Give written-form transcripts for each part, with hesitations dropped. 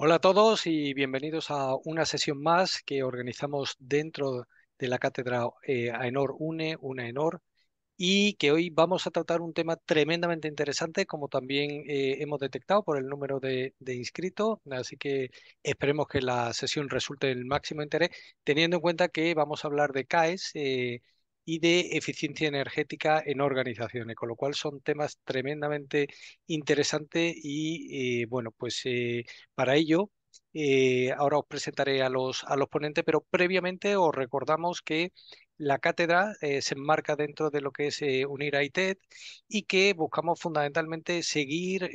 Hola a todos y bienvenidos a una sesión más que organizamos dentro de la cátedra AENOR UNE, una AENOR, y que hoy vamos a tratar un tema tremendamente interesante, como también hemos detectado por el número de inscritos, así que esperemos que la sesión resulte del máximo interés, teniendo en cuenta que vamos a hablar de CAES y de eficiencia energética en organizaciones, con lo cual son temas tremendamente interesantes y bueno, pues para ello... ahora os presentaré a los ponentes, pero previamente os recordamos que la cátedra se enmarca dentro de lo que es Unir a ITED y que buscamos fundamentalmente seguir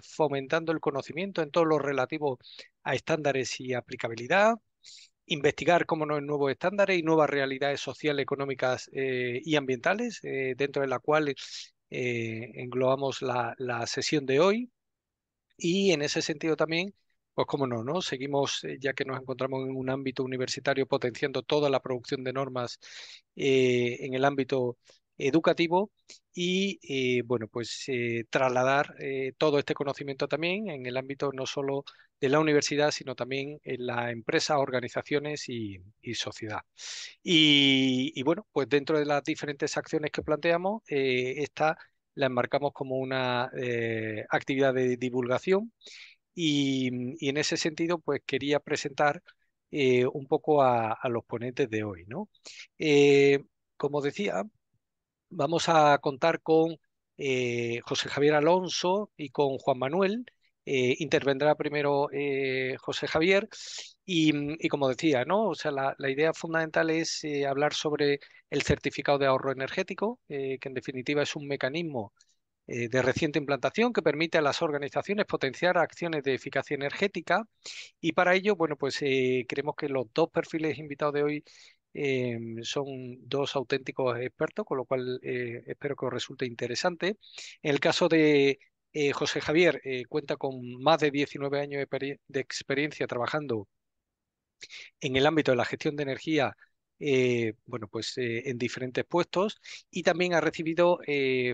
fomentando el conocimiento en todo lo relativo a estándares y aplicabilidad, investigar cómo no nuevos estándares y nuevas realidades sociales, económicas y ambientales, dentro de la cual englobamos la sesión de hoy. Y en ese sentido también, pues cómo no, ¿no? Seguimos, ya que nos encontramos en un ámbito universitario, potenciando toda la producción de normas en el ámbito educativo y, bueno, pues trasladar todo este conocimiento también en el ámbito no solo de la universidad, sino también en las empresas, organizaciones y sociedad. Y bueno, pues dentro de las diferentes acciones que planteamos, esta la enmarcamos como una actividad de divulgación y en ese sentido, pues quería presentar un poco a los ponentes de hoy, ¿no? Eh, Como decía, vamos a contar con José Javier Alonso y con Juan Manuel. Intervendrá primero José Javier y como decía, ¿no? O sea, la idea fundamental es hablar sobre el certificado de ahorro energético, que en definitiva es un mecanismo de reciente implantación que permite a las organizaciones potenciar acciones de eficacia energética y para ello, bueno, pues creemos que los dos perfiles invitados de hoy son dos auténticos expertos, con lo cual espero que os resulte interesante. En el caso de José Javier, cuenta con más de 19 años de experiencia trabajando en el ámbito de la gestión de energía, bueno, pues en diferentes puestos y también ha recibido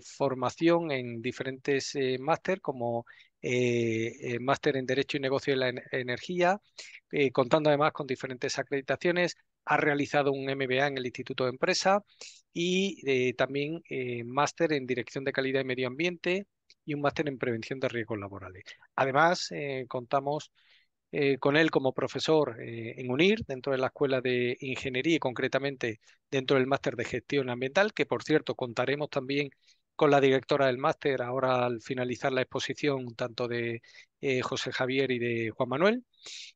formación en diferentes máster como máster en Derecho y Negocio de la Energía, contando además con diferentes acreditaciones. Ha realizado un MBA en el Instituto de Empresa y también máster en Dirección de Calidad y Medio Ambiente y un máster en Prevención de Riesgos Laborales. Además, contamos con él como profesor en UNIR, dentro de la Escuela de Ingeniería y concretamente dentro del máster de Gestión Ambiental, que por cierto contaremos también con la directora del máster ahora al finalizar la exposición tanto de José Javier y de Juan Manuel.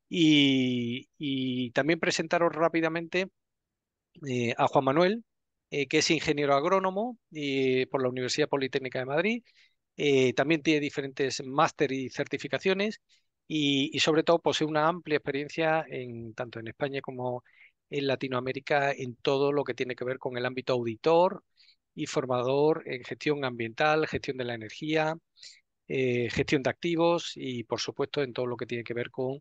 Y también presentaros rápidamente a Juan Manuel, que es ingeniero agrónomo por la Universidad Politécnica de Madrid. También tiene diferentes máster y certificaciones y sobre todo posee una amplia experiencia tanto en España como en Latinoamérica en todo lo que tiene que ver con el ámbito auditor y formador en gestión ambiental, gestión de la energía, gestión de activos y, por supuesto, en todo lo que tiene que ver con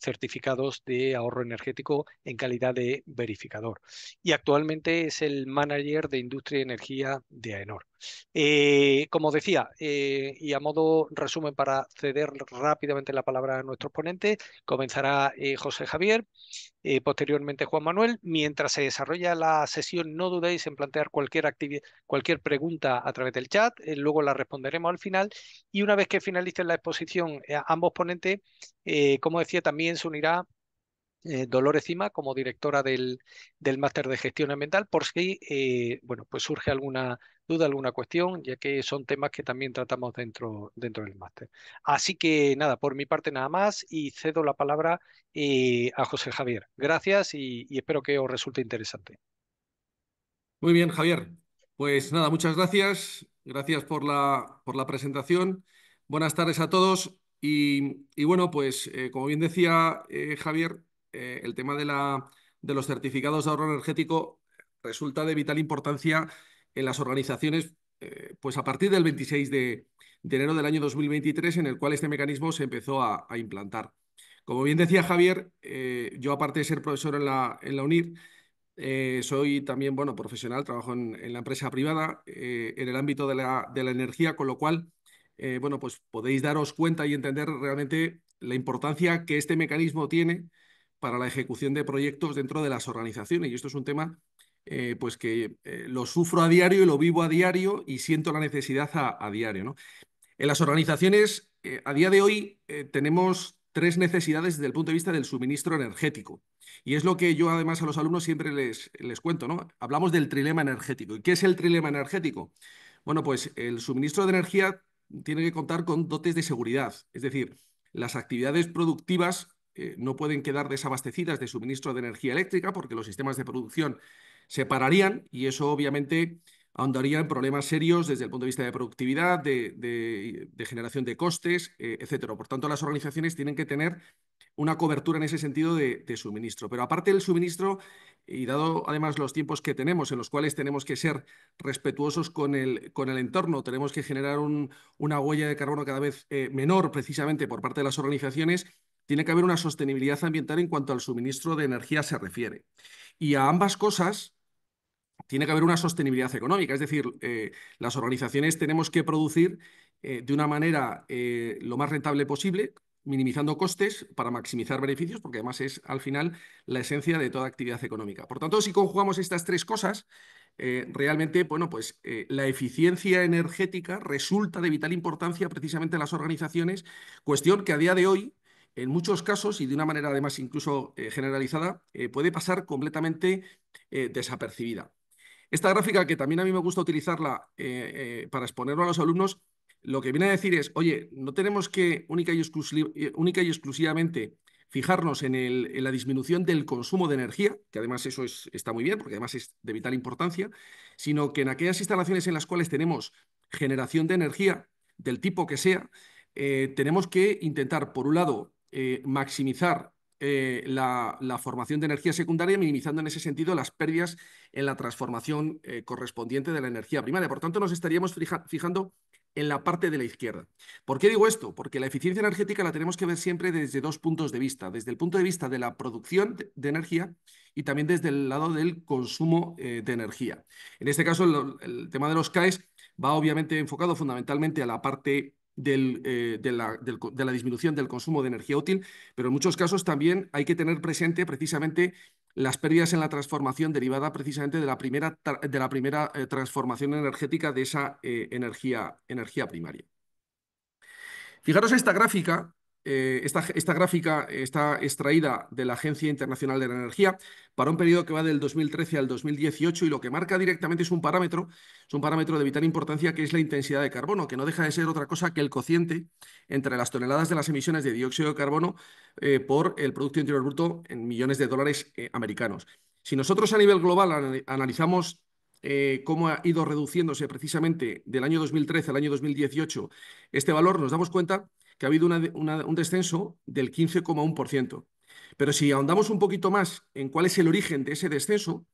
certificados de ahorro energético en calidad de verificador. Y actualmente es el manager de industria y energía de AENOR. Como decía, y a modo resumen para ceder rápidamente la palabra a nuestros ponentes, comenzará José Javier, posteriormente Juan Manuel. Mientras se desarrolla la sesión, no dudéis en plantear cualquier pregunta a través del chat, luego la responderemos al final y una vez que finalice la exposición, ambos ponentes, como decía, también se unirá Dolores Cima como directora del máster de gestión ambiental, por si bueno, pues surge alguna duda, alguna cuestión, ya que son temas que también tratamos dentro del máster. Así que nada, por mi parte nada más y cedo la palabra a José Javier. Gracias y espero que os resulte interesante. Muy bien, Javier. Pues nada, muchas gracias. Gracias por la presentación. Buenas tardes a todos. Y bueno, pues como bien decía Javier, el tema de los certificados de ahorro energético resulta de vital importancia en las organizaciones, pues a partir del 26 de enero del año 2023, en el cual este mecanismo se empezó a implantar. Como bien decía Javier, yo aparte de ser profesor en la UNIR, soy también, bueno, profesional, trabajo en la empresa privada, en el ámbito de la energía, con lo cual bueno, pues podéis daros cuenta y entender realmente la importancia que este mecanismo tiene para la ejecución de proyectos dentro de las organizaciones. Y esto es un tema pues que lo sufro a diario y lo vivo a diario y siento la necesidad a diario, ¿no? En las organizaciones, a día de hoy, tenemos tres necesidades desde el punto de vista del suministro energético. Y es lo que yo además a los alumnos siempre les cuento, ¿no? Hablamos del trilema energético. ¿Y qué es el trilema energético? Bueno, pues el suministro de energía tiene que contar con dotes de seguridad. Es decir, las actividades productivas no pueden quedar desabastecidas de suministro de energía eléctrica porque los sistemas de producción se pararían y eso obviamente ahondaría en problemas serios desde el punto de vista de productividad, de generación de costes, etcétera. Por tanto, las organizaciones tienen que tener una cobertura en ese sentido de suministro. Pero aparte del suministro, y dado además los tiempos que tenemos, en los cuales tenemos que ser respetuosos con el entorno, tenemos que generar una huella de carbono cada vez menor precisamente por parte de las organizaciones, tiene que haber una sostenibilidad ambiental en cuanto al suministro de energía se refiere. Y a ambas cosas tiene que haber una sostenibilidad económica, es decir, las organizaciones tenemos que producir de una manera lo más rentable posible, minimizando costes para maximizar beneficios, porque además es al final la esencia de toda actividad económica. Por tanto, si conjugamos estas tres cosas, realmente, bueno, pues la eficiencia energética resulta de vital importancia precisamente en las organizaciones, cuestión que a día de hoy en muchos casos, y de una manera además incluso generalizada, puede pasar completamente desapercibida. Esta gráfica, que también a mí me gusta utilizarla para exponerlo a los alumnos, lo que viene a decir es, oye, no tenemos que única y exclusivamente fijarnos en la disminución del consumo de energía, que además eso está muy bien, porque además es de vital importancia, sino que en aquellas instalaciones en las cuales tenemos generación de energía, del tipo que sea, tenemos que intentar, por un lado, maximizar la formación de energía secundaria, minimizando en ese sentido las pérdidas en la transformación correspondiente de la energía primaria. Por tanto, nos estaríamos fijando en la parte de la izquierda. ¿Por qué digo esto? Porque la eficiencia energética la tenemos que ver siempre desde dos puntos de vista. Desde el punto de vista de la producción de energía y también desde el lado del consumo de energía. En este caso, el tema de los CAEs va obviamente enfocado fundamentalmente a la parte de la disminución del consumo de energía útil, pero en muchos casos también hay que tener presente precisamente las pérdidas en la transformación derivada precisamente de la primera transformación energética de esa energía primaria. Fijaros esta gráfica. Esta gráfica está extraída de la Agencia Internacional de la Energía para un periodo que va del 2013 al 2018 y lo que marca directamente es un parámetro de vital importancia que es la intensidad de carbono, que no deja de ser otra cosa que el cociente entre las toneladas de las emisiones de dióxido de carbono por el Producto Interior Bruto en millones de dólares americanos. Si nosotros a nivel global analizamos cómo ha ido reduciéndose precisamente del año 2013 al año 2018 este valor, nos damos cuenta que ha habido un descenso del 15,1%. Pero si ahondamos un poquito más en cuál es el origen de ese descenso,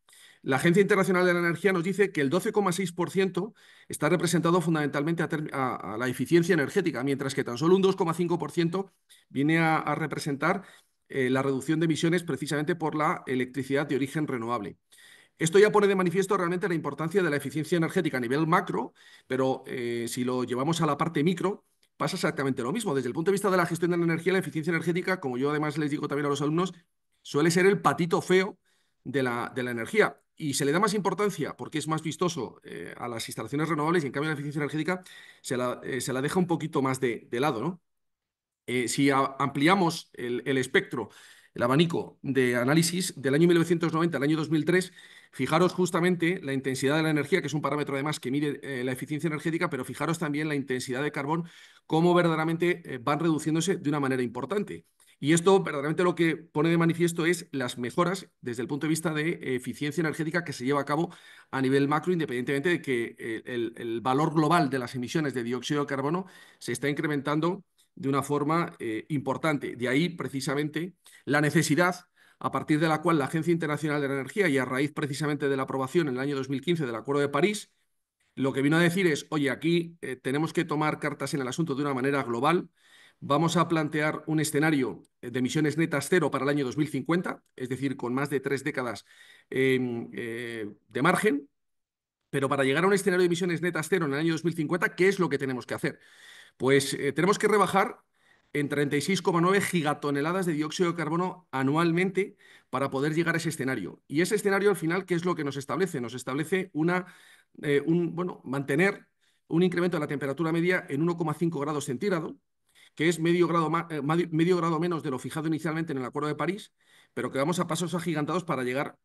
la Agencia Internacional de la Energía nos dice que el 12,6% está representado fundamentalmente a la eficiencia energética, mientras que tan solo un 2,5% viene a representar la reducción de emisiones precisamente por la electricidad de origen renovable. Esto ya pone de manifiesto realmente la importancia de la eficiencia energética a nivel macro, pero si lo llevamos a la parte micro, pasa exactamente lo mismo. Desde el punto de vista de la gestión de la energía, la eficiencia energética, como yo además les digo también a los alumnos, suele ser el patito feo de la energía. Y se le da más importancia porque es más vistoso a las instalaciones renovables y en cambio la eficiencia energética se la deja un poquito más de lado, ¿no? Si ampliamos el espectro, el abanico de análisis del año 1990 al año 2003, fijaros justamente la intensidad de la energía, que es un parámetro además que mide la eficiencia energética, pero fijaros también la intensidad de carbón, cómo verdaderamente van reduciéndose de una manera importante. Y esto verdaderamente lo que pone de manifiesto es las mejoras desde el punto de vista de eficiencia energética que se lleva a cabo a nivel macro, independientemente de que el valor global de las emisiones de dióxido de carbono se está incrementando de una forma importante. De ahí, precisamente, la necesidad a partir de la cual la Agencia Internacional de la Energía, y a raíz precisamente de la aprobación en el año 2015 del Acuerdo de París, lo que vino a decir es, oye, aquí tenemos que tomar cartas en el asunto de una manera global. Vamos a plantear un escenario de emisiones netas 0 para el año 2050, es decir, con más de 3 décadas de margen. Pero para llegar a un escenario de emisiones netas 0 en el año 2050, ¿qué es lo que tenemos que hacer? Pues tenemos que rebajar en 36,9 gigatoneladas de dióxido de carbono anualmente para poder llegar a ese escenario. Y ese escenario, al final, ¿qué es lo que nos establece? Nos establece bueno, mantener un incremento de la temperatura media en 1,5 grados centígrados, que es medio grado menos de lo fijado inicialmente en el Acuerdo de París, pero que vamos a pasos agigantados para llegar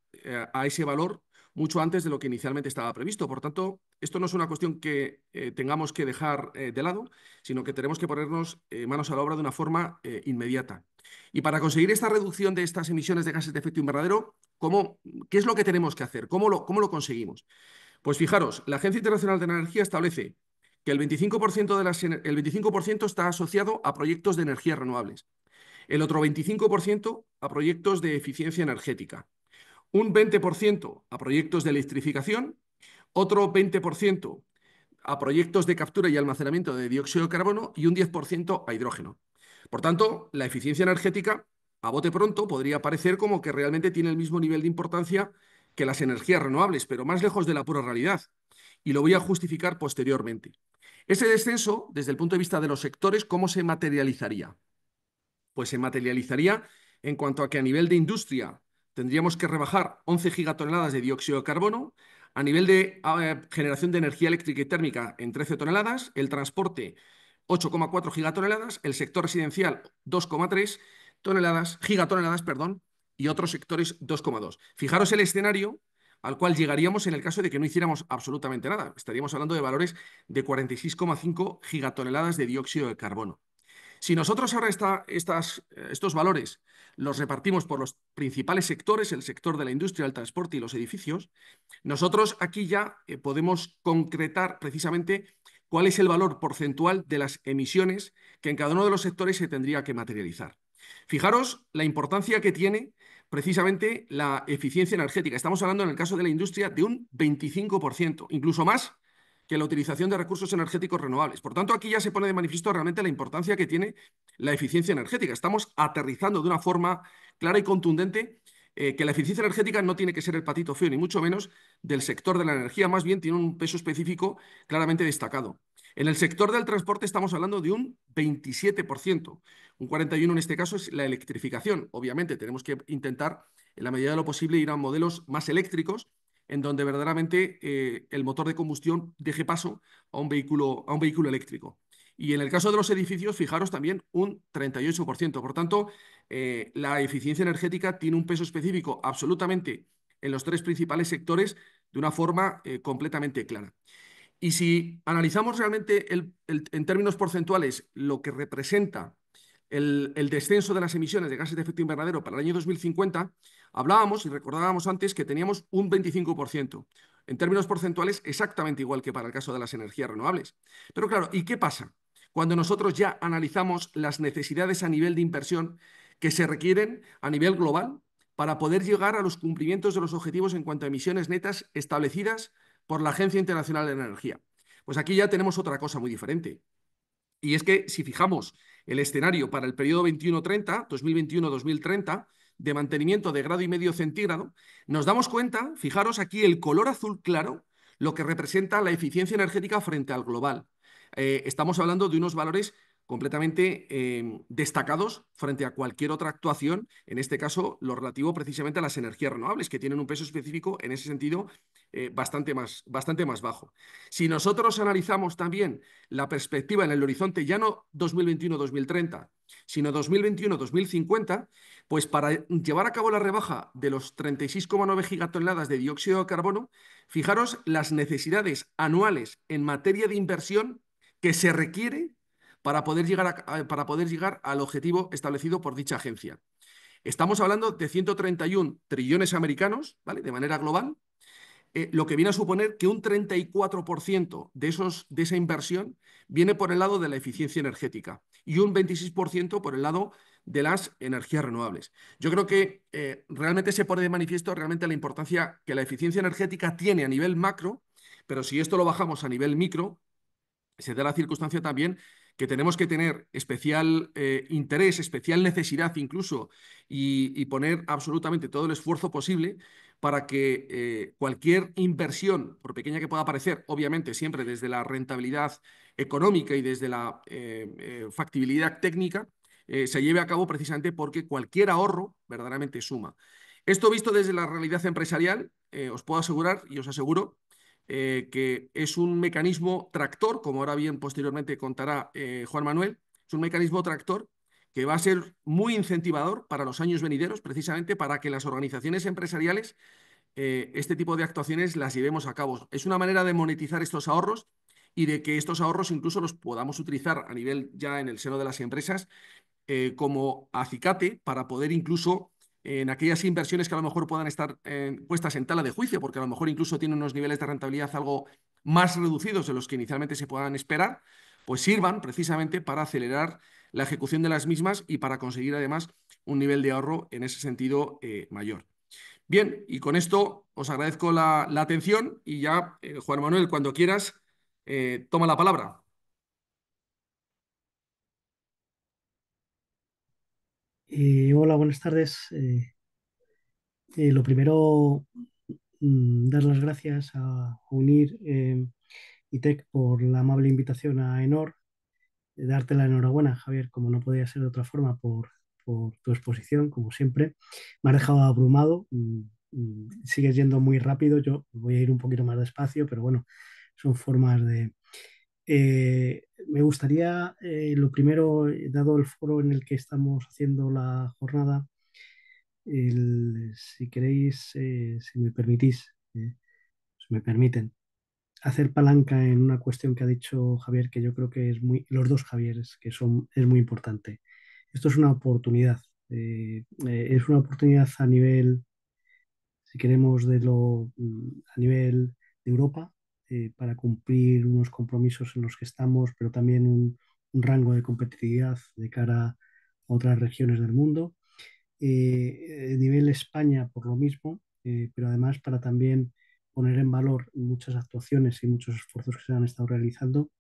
a ese valor mucho antes de lo que inicialmente estaba previsto. Por tanto, esto no es una cuestión que tengamos que dejar de lado, sino que tenemos que ponernos manos a la obra de una forma inmediata. Y para conseguir esta reducción de estas emisiones de gases de efecto invernadero, ¿qué es lo que tenemos que hacer? ¿Cómo lo conseguimos? Pues fijaros, la Agencia Internacional de la Energía establece que el 25%, el 25% está asociado a proyectos de energías renovables, el otro 25% a proyectos de eficiencia energética, un 20% a proyectos de electrificación, otro 20% a proyectos de captura y almacenamiento de dióxido de carbono y un 10% a hidrógeno. Por tanto, la eficiencia energética, a bote pronto, podría parecer como que realmente tiene el mismo nivel de importancia que las energías renovables, pero más lejos de la pura realidad. Y lo voy a justificar posteriormente. Ese descenso, desde el punto de vista de los sectores, ¿cómo se materializaría? Pues se materializaría en cuanto a que a nivel de industria tendríamos que rebajar 11 gigatoneladas de dióxido de carbono, a nivel de generación de energía eléctrica y térmica en 13 toneladas, el transporte 8,4 gigatoneladas, el sector residencial 2,3 gigatoneladas, perdón, y otros sectores 2,2. Fijaros el escenario al cual llegaríamos en el caso de que no hiciéramos absolutamente nada. Estaríamos hablando de valores de 46,5 gigatoneladas de dióxido de carbono. Si nosotros ahora estos valores los repartimos por los principales sectores, el sector de la industria, el transporte y los edificios, nosotros aquí ya podemos concretar precisamente cuál es el valor porcentual de las emisiones que en cada uno de los sectores se tendría que materializar. Fijaros la importancia que tiene precisamente la eficiencia energética. Estamos hablando en el caso de la industria de un 25%, incluso más que la utilización de recursos energéticos renovables. Por tanto, aquí ya se pone de manifiesto realmente la importancia que tiene la eficiencia energética. Estamos aterrizando de una forma clara y contundente que la eficiencia energética no tiene que ser el patito feo, ni mucho menos del sector de la energía, más bien tiene un peso específico claramente destacado. En el sector del transporte estamos hablando de un 27%, un 41% en este caso es la electrificación. Obviamente tenemos que intentar, en la medida de lo posible, ir a modelos más eléctricos, en donde verdaderamente el motor de combustión deje paso a un vehículo eléctrico. Y en el caso de los edificios, fijaros también un 38%. Por tanto, la eficiencia energética tiene un peso específico absolutamente en los tres principales sectores de una forma completamente clara. Y si analizamos realmente en términos porcentuales lo que representa el descenso de las emisiones de gases de efecto invernadero para el año 2050, hablábamos y recordábamos antes que teníamos un 25%. En términos porcentuales, exactamente igual que para el caso de las energías renovables. Pero claro, ¿y qué pasa cuando nosotros ya analizamos las necesidades a nivel de inversión que se requieren a nivel global para poder llegar a los cumplimientos de los objetivos en cuanto a emisiones netas establecidas por la Agencia Internacional de la Energía? Pues aquí ya tenemos otra cosa muy diferente. Y es que si fijamos el escenario para el periodo 21-30, 2021-2030, de mantenimiento de grado y medio centígrado, nos damos cuenta, fijaros aquí el color azul claro, lo que representa la eficiencia energética frente al global. Estamos hablando de unos valores completamente destacados frente a cualquier otra actuación, en este caso lo relativo precisamente a las energías renovables, que tienen un peso específico en ese sentido bastante más bajo. Si nosotros analizamos también la perspectiva en el horizonte ya no 2021-2030, sino 2021-2050, pues para llevar a cabo la rebaja de los 36,9 gigatoneladas de dióxido de carbono, fijaros las necesidades anuales en materia de inversión que se requiere para poder llegar al objetivo establecido por dicha agencia. Estamos hablando de 131 trillones americanos, ¿vale? De manera global, lo que viene a suponer que un 34% de esa inversión viene por el lado de la eficiencia energética y un 26% por el lado de las energías renovables. Yo creo que realmente se pone de manifiesto realmente la importancia que la eficiencia energética tiene a nivel macro, pero si esto lo bajamos a nivel micro, se da la circunstancia también que tenemos que tener especial interés, especial necesidad incluso, y poner absolutamente todo el esfuerzo posible para que cualquier inversión, por pequeña que pueda parecer, obviamente siempre desde la rentabilidad económica y desde la factibilidad técnica, se lleve a cabo precisamente porque cualquier ahorro verdaderamente suma. Esto visto desde la realidad empresarial, os puedo asegurar y os aseguro que es un mecanismo tractor, como ahora bien posteriormente contará Juan Manuel, es un mecanismo tractor que va a ser muy incentivador para los años venideros, precisamente para que las organizaciones empresariales este tipo de actuaciones las llevemos a cabo. Es una manera de monetizar estos ahorros y de que estos ahorros incluso los podamos utilizar a nivel ya en el seno de las empresas como acicate para poder incluso en aquellas inversiones que a lo mejor puedan estar puestas en tela de juicio, porque a lo mejor incluso tienen unos niveles de rentabilidad algo más reducidos de los que inicialmente se puedan esperar, pues sirvan precisamente para acelerar la ejecución de las mismas y para conseguir además un nivel de ahorro en ese sentido mayor. Bien, y con esto os agradezco la atención y ya, Juan Manuel, cuando quieras, toma la palabra. Hola, buenas tardes. Lo primero, dar las gracias a UNIR ITEC por la amable invitación a ENOR. Darte la enhorabuena, Javier, como no podía ser de otra forma, por tu exposición, como siempre. Me has dejado abrumado. Sigues yendo muy rápido. Yo voy a ir un poquito más despacio, pero bueno, son formas de... Me gustaría, lo primero, dado el foro en el que estamos haciendo la jornada, si queréis, si me permitís, si me permiten, hacer palanca en una cuestión que ha dicho Javier, que yo creo que es muy, los dos Javieres, es muy importante. Esto es una oportunidad, es una oportunidad a nivel, si queremos, a nivel de Europa, para cumplir unos compromisos en los que estamos, pero también un rango de competitividad de cara a otras regiones del mundo nivel España por lo mismo, pero además para también poner en valor muchas actuaciones y muchos esfuerzos que se han estado realizando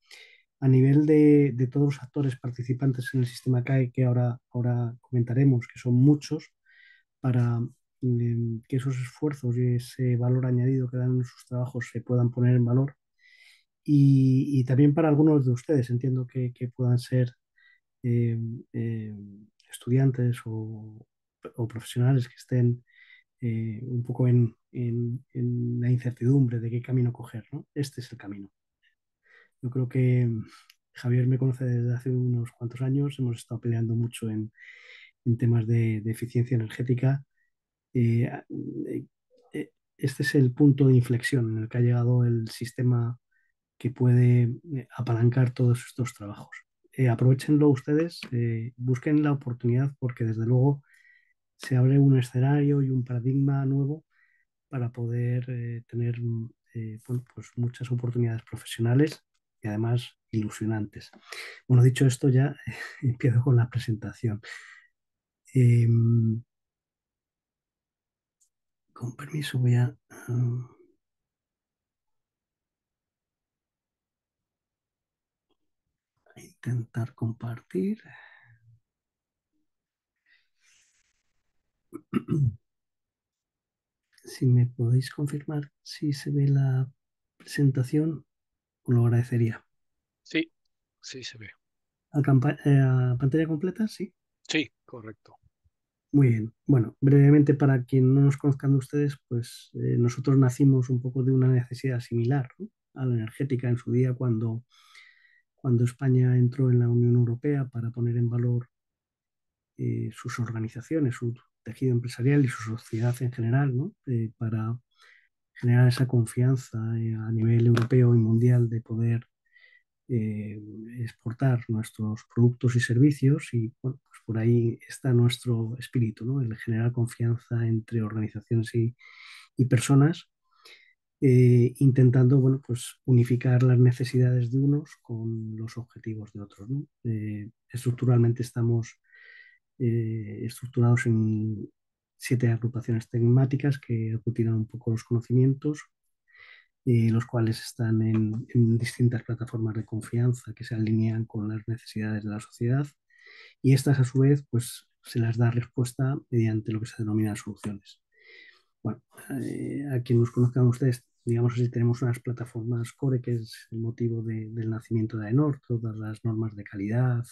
a nivel de todos los actores participantes en el sistema CAE que ahora comentaremos, que son muchos, para que esos esfuerzos y ese valor añadido que dan en sus trabajos se puedan poner en valor. Y también para algunos de ustedes, entiendo que puedan ser eh, eh, estudiantes o profesionales que estén un poco en la incertidumbre de qué camino coger, ¿no? Este es el camino. Yo creo que Javier me conoce desde hace unos cuantos años, hemos estado peleando mucho en temas de eficiencia energética. Eh, eh, este es el punto de inflexión en el que ha llegado el sistema que puede apalancar todos estos trabajos. Aprovechenlo ustedes, busquen la oportunidad porque desde luego se abre un escenario y un paradigma nuevo para poder tener bueno, pues muchas oportunidades profesionales y además ilusionantes. Bueno, dicho esto, ya empiezo con la presentación. Eh, con permiso, voy a intentar compartir. Si me podéis confirmar si se ve la presentación, os lo agradecería. Sí, sí se ve. A pantalla completa? Sí. Sí, correcto. Muy bien. Bueno, brevemente para quien no nos conozcan de ustedes, pues nosotros nacimos un poco de una necesidad similar, ¿no? A la energética en su día cuando España entró en la Unión Europea para poner en valor sus organizaciones, su tejido empresarial y su sociedad en general, ¿no? Para generar esa confianza a nivel europeo y mundial de poder eh, exportar nuestros productos y servicios y bueno, pues por ahí está nuestro espíritu, ¿no? El generar confianza entre organizaciones y personas, intentando bueno, pues unificar las necesidades de unos con los objetivos de otros, ¿no? Estructuralmente estamos estructurados en 7 agrupaciones temáticas que aglutinan un poco los conocimientos los cuales están en distintas plataformas de confianza que se alinean con las necesidades de la sociedad, y estas a su vez pues se las da respuesta mediante lo que se denominan soluciones. Bueno, a quien nos conozcan ustedes, digamos así, tenemos unas plataformas core, que es el motivo del nacimiento de AENOR, todas las normas de calidad,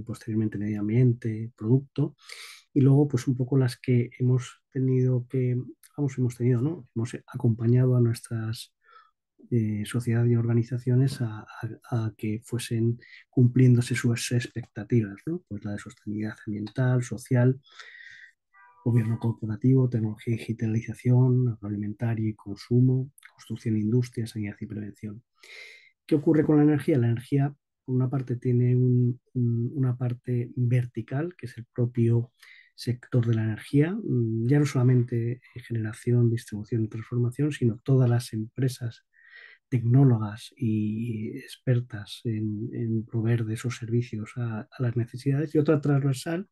posteriormente medio ambiente, producto, y luego pues un poco las que hemos tenido que, vamos, hemos tenido, ¿no? Hemos acompañado a nuestras sociedades y organizaciones a que fuesen cumpliéndose sus expectativas, ¿no? Pues la de sostenibilidad ambiental, social, gobierno corporativo, tecnología y digitalización, agroalimentario y consumo, construcción e industria, sanidad y prevención. ¿Qué ocurre con la energía? La energía, por una parte, tiene una parte vertical, que es el propio sector de la energía, ya no solamente generación, distribución y transformación, sino todas las empresas tecnólogas y expertas en proveer de esos servicios a las necesidades, y otra transversal,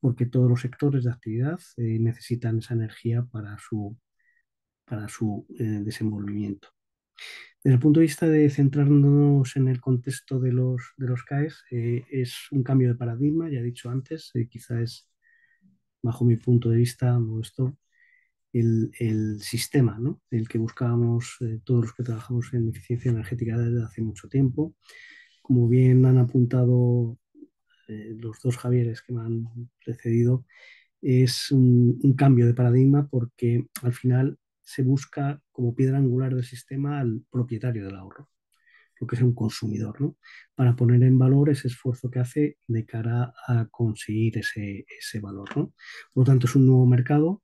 porque todos los sectores de actividad necesitan esa energía para su desenvolvimiento. Desde el punto de vista de centrarnos en el contexto de los CAEs, es un cambio de paradigma, ya he dicho antes, quizá es, bajo mi punto de vista, modesto, el sistema, ¿no? El que buscábamos todos los que trabajamos en eficiencia energética desde hace mucho tiempo. Como bien han apuntado los dos Javieres que me han precedido, es un cambio de paradigma, porque al final se busca como piedra angular del sistema al propietario del ahorro, lo que es un consumidor, ¿no? Para poner en valor ese esfuerzo que hace de cara a conseguir ese valor, ¿no? Por lo tanto, es un nuevo mercado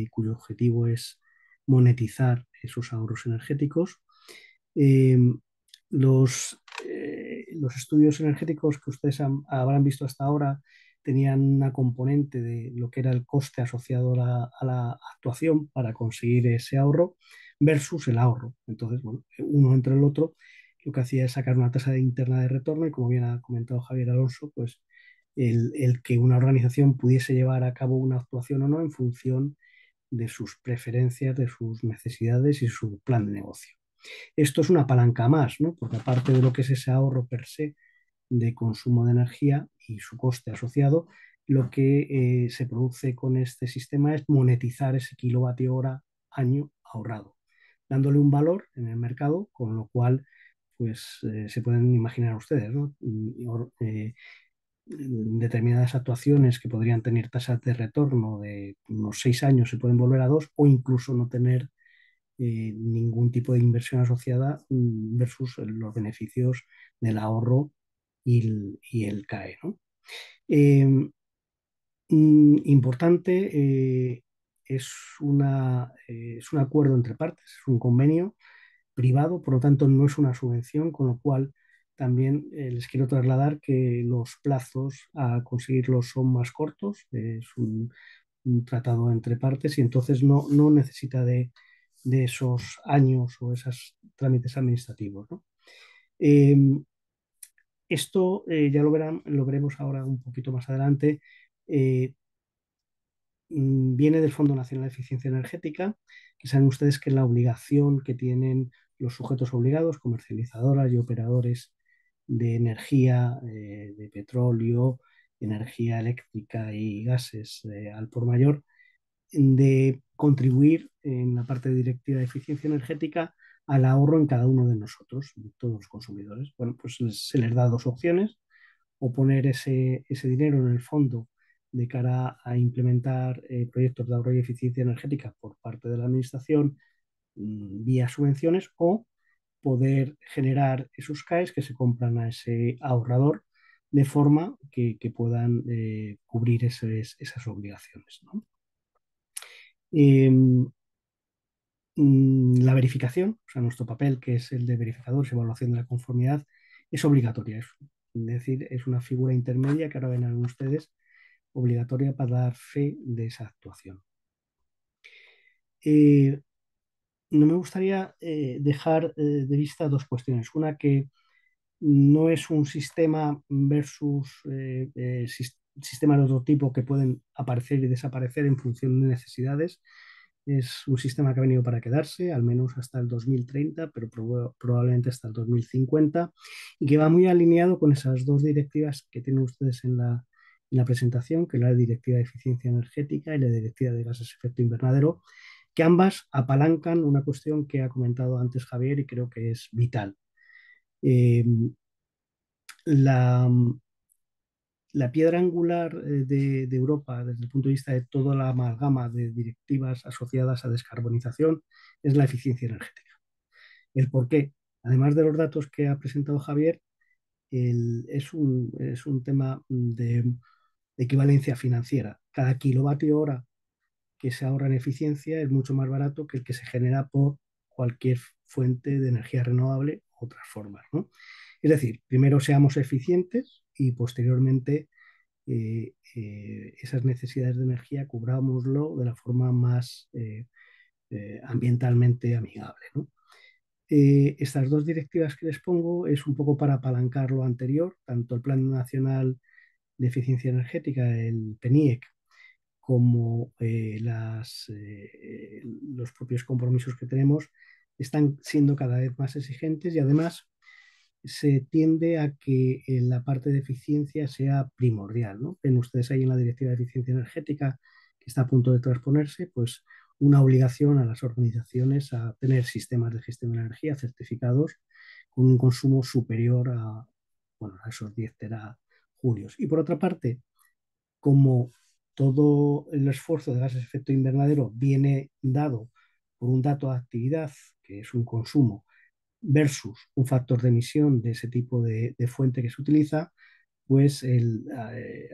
cuyo objetivo es monetizar esos ahorros energéticos. Eh, los estudios energéticos que ustedes habrán visto hasta ahora tenían una componente de lo que era el coste asociado a la actuación para conseguir ese ahorro versus el ahorro. Entonces, bueno, uno entre el otro lo que hacía es sacar una tasa interna de retorno, y como bien ha comentado Javier Alonso, pues el que una organización pudiese llevar a cabo una actuación o no en función de sus preferencias, de sus necesidades y su plan de negocio. Esto es una palanca más, ¿no? Porque aparte de lo que es ese ahorro per se de consumo de energía y su coste asociado, lo que se produce con este sistema es monetizar ese kilovatio hora año ahorrado, dándole un valor en el mercado, con lo cual pues se pueden imaginar ustedes, ¿no? Determinadas actuaciones que podrían tener tasas de retorno de unos 6 años se pueden volver a 2, o incluso no tener ningún tipo de inversión asociada versus los beneficios del ahorro y el CAE, ¿no? Eh, Importante, es un acuerdo entre partes, es un convenio privado, por lo tanto no es una subvención, con lo cual también les quiero trasladar que los plazos a conseguirlos son más cortos, es un tratado entre partes, y entonces no necesita de esos años o esos trámites administrativos, ¿no? Eh, Esto ya lo veremos ahora un poquito más adelante. eh, Viene del Fondo Nacional de Eficiencia Energética, que saben ustedes que es la obligación que tienen los sujetos obligados, comercializadoras y operadores de energía, de petróleo, energía eléctrica y gases al por mayor, de contribuir en la parte directiva de eficiencia energética al ahorro en cada uno de nosotros, de todos los consumidores. Bueno, pues se les da dos opciones: o poner ese dinero en el fondo de cara a implementar proyectos de ahorro y eficiencia energética por parte de la administración vía subvenciones, o poder generar esos CAEs que se compran a ese ahorrador de forma que puedan cubrir esas obligaciones, ¿no? Eh, la verificación, o sea, nuestro papel, que es el de verificadores, evaluación de la conformidad, es obligatoria. Es decir, es una figura intermedia que ahora verán ustedes, obligatoria para dar fe de esa actuación. No me gustaría dejar de vista dos cuestiones. Una, que no es un sistema versus sistemas de otro tipo que pueden aparecer y desaparecer en función de necesidades. Es un sistema que ha venido para quedarse, al menos hasta el 2030, pero probablemente hasta el 2050, y que va muy alineado con esas dos directivas que tienen ustedes en la presentación, que es la Directiva de Eficiencia Energética y la Directiva de Gases de Efecto Invernadero, que ambas apalancan una cuestión que ha comentado antes Javier y creo que es vital. Eh, la, la piedra angular de Europa desde el punto de vista de toda la amalgama de directivas asociadas a descarbonización es la eficiencia energética. El por qué, además de los datos que ha presentado Javier, es un tema de equivalencia financiera. Cada kilovatio hora que se ahorra en eficiencia es mucho más barato que el que se genera por cualquier fuente de energía renovable u otras formas, ¿no? Es decir, primero seamos eficientes y posteriormente esas necesidades de energía cubrámoslo de la forma más ambientalmente amigable, ¿no? Estas dos directivas que les pongo es un poco para apalancar lo anterior, tanto el Plan Nacional de Eficiencia Energética, el PNIEC, como los propios compromisos que tenemos están siendo cada vez más exigentes y además se tiende a que la parte de eficiencia sea primordial, ¿no? Ven ustedes ahí en la Directiva de Eficiencia Energética, que está a punto de transponerse, pues una obligación a las organizaciones a tener sistemas de gestión de energía certificados con un consumo superior a, bueno, a esos 10 terajulios. Y por otra parte, como todo el esfuerzo de gases de efecto invernadero viene dado por un dato de actividad, que es un consumo, versus un factor de emisión de ese tipo de fuente que se utiliza, pues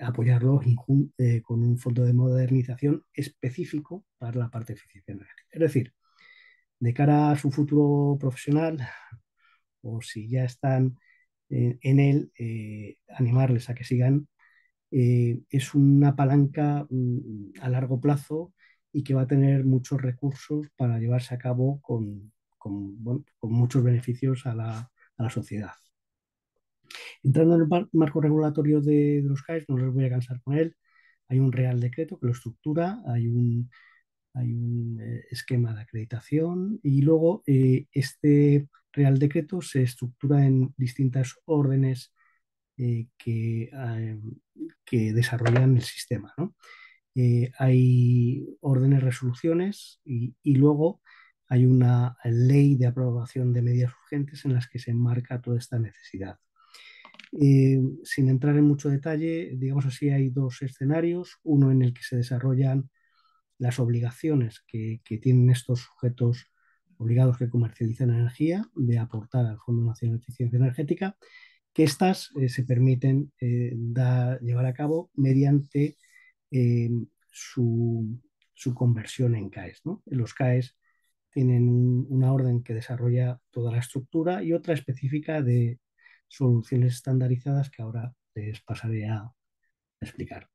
apoyarlo con un fondo de modernización específico para la parte de eficiencia energética. Es decir, de cara a su futuro profesional, o si ya están en él, animarles a que sigan. Es una palanca a largo plazo y que va a tener muchos recursos para llevarse a cabo bueno, con muchos beneficios a la sociedad. Entrando en el marco regulatorio de los CAEs, no les voy a cansar con él. Hay un Real Decreto que lo estructura, hay un esquema de acreditación y luego este Real Decreto se estructura en distintas órdenes que desarrollan el sistema, ¿no? Hay órdenes, resoluciones y luego hay una ley de aprobación de medidas urgentes en las que se enmarca toda esta necesidad. Sin entrar en mucho detalle, digamos así, hay dos escenarios, uno en el que se desarrollan las obligaciones que tienen estos sujetos obligados que comercializan energía de aportar al Fondo Nacional de Eficiencia Energética, que estas se permiten llevar a cabo mediante eh, su, su, conversión en CAEs, ¿no? Los CAEs tienen una orden que desarrolla toda la estructura y otra específica de soluciones estandarizadas que ahora les pasaré a explicar.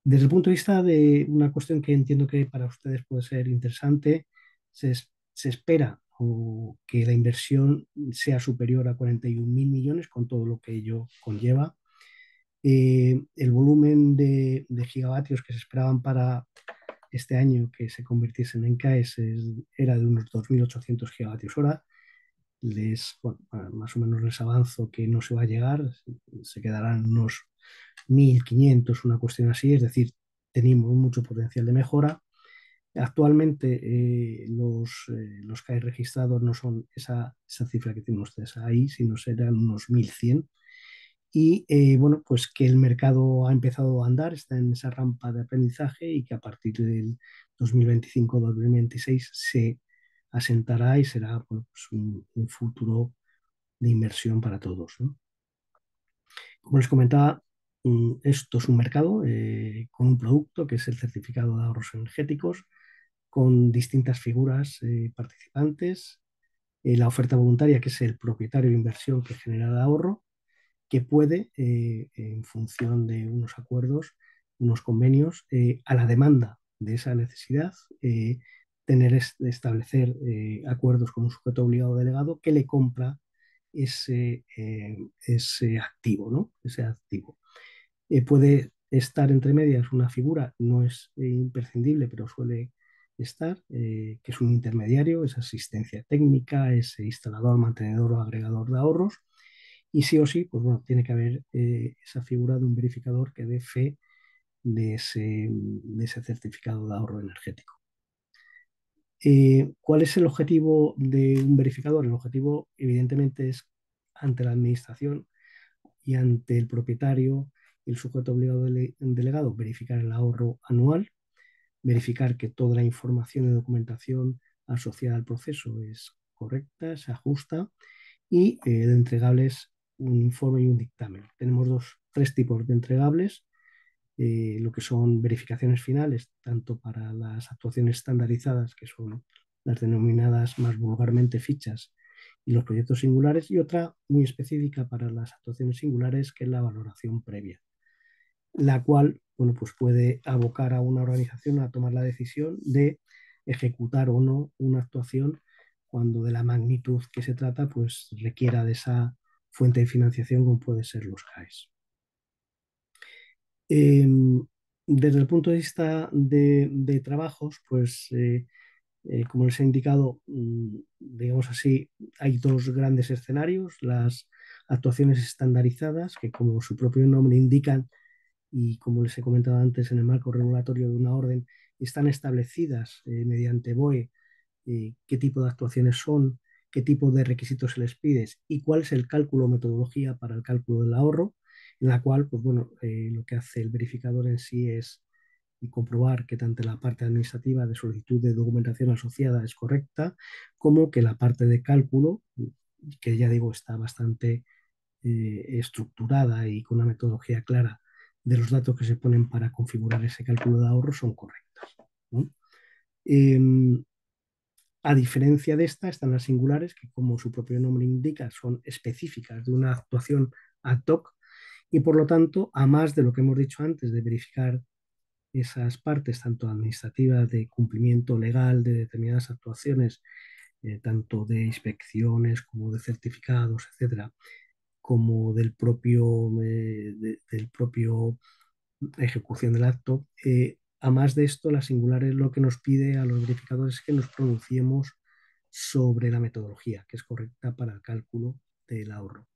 Desde el punto de vista de una cuestión que entiendo que para ustedes puede ser interesante, se espera que la inversión sea superior a 41.000 millones con todo lo que ello conlleva. El volumen de gigavatios que se esperaban para este año que se convirtiesen en CAES era de unos 2.800 gigavatios hora. Bueno, más o menos les avanzo que no se va a llegar, se quedarán unos 1.500, una cuestión así, es decir, tenemos mucho potencial de mejora. Actualmente los CAE registrados no son esa cifra que tienen ustedes ahí, sino serán unos 1.100. Y bueno, pues que el mercado ha empezado a andar, está en esa rampa de aprendizaje y que a partir del 2025-2026 se asentará y será bueno, pues un futuro de inversión para todos, ¿no? Como les comentaba, esto es un mercado con un producto que es el certificado de ahorros energéticos, con distintas figuras participantes, la oferta voluntaria, que es el propietario de inversión que genera el ahorro, que puede, en función de unos acuerdos, unos convenios, a la demanda de esa necesidad, establecer acuerdos con un sujeto obligado delegado que le compra ese activo, ¿no? Ese activo. Puede estar entre medias una figura, no es imprescindible, pero suele estar, que es un intermediario, es asistencia técnica, es instalador, mantenedor o agregador de ahorros. Y sí o sí, pues bueno, tiene que haber esa figura de un verificador que dé fe de ese certificado de ahorro energético. ¿Cuál es el objetivo de un verificador? El objetivo, evidentemente, es ante la administración y ante el propietario, el sujeto obligado delegado, verificar el ahorro anual, verificar que toda la información y documentación asociada al proceso es correcta, se ajusta y de entregables un informe y un dictamen. Tenemos tres tipos de entregables, lo que son verificaciones finales, tanto para las actuaciones estandarizadas, que son las denominadas más vulgarmente fichas, y los proyectos singulares, y otra muy específica para las actuaciones singulares, que es la valoración previa, la cual, bueno, pues puede abocar a una organización a tomar la decisión de ejecutar o no una actuación cuando de la magnitud que se trata, pues requiera de esa fuente de financiación como puede ser los CAES. Eh, Desde el punto de vista de trabajos, pues como les he indicado, digamos así, hay dos grandes escenarios, las actuaciones estandarizadas, que como su propio nombre indican, y como les he comentado antes, en el marco regulatorio de una orden, están establecidas mediante BOE qué tipo de actuaciones son, qué tipo de requisitos se les pide y cuál es el cálculo o metodología para el cálculo del ahorro, en la cual, pues bueno, lo que hace el verificador en sí es comprobar que tanto la parte administrativa de solicitud de documentación asociada es correcta, como que la parte de cálculo, que ya digo está bastante estructurada y con una metodología clara de los datos que se ponen para configurar ese cálculo de ahorro, son correctas, ¿no? Eh, a diferencia de esta, están las singulares, que como su propio nombre indica, son específicas de una actuación ad hoc y por lo tanto, a más de lo que hemos dicho antes de verificar esas partes, tanto administrativas de cumplimiento legal de determinadas actuaciones, tanto de inspecciones como de certificados, etcétera, como del propio ejecución del acto. A más de esto, la singular es lo que nos pide a los verificadores que nos pronunciemos sobre la metodología que es correcta para el cálculo del ahorro.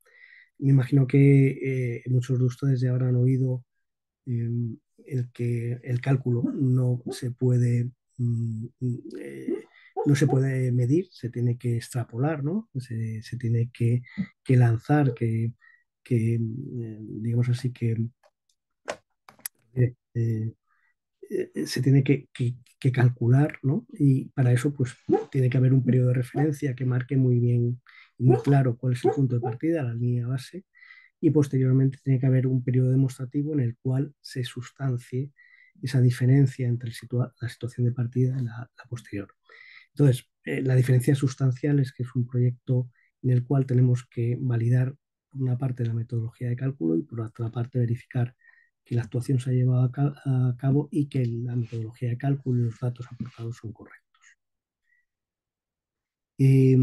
Me imagino que muchos de ustedes ya habrán oído eh, que el cálculo no se puede medir, se tiene que extrapolar, ¿no? Se tiene que lanzar, digamos así, eh, se tiene que calcular, ¿no? Y para eso, pues, tiene que haber un periodo de referencia que marque muy bien y muy claro cuál es el punto de partida, la línea base, y posteriormente tiene que haber un periodo demostrativo en el cual se sustancie esa diferencia entre la situación de partida y la posterior. Entonces, la diferencia sustancial es que es un proyecto en el cual tenemos que validar por una parte la metodología de cálculo y por otra parte verificar que la actuación se ha llevado a cabo y que la metodología de cálculo y los datos aportados son correctos. Eh,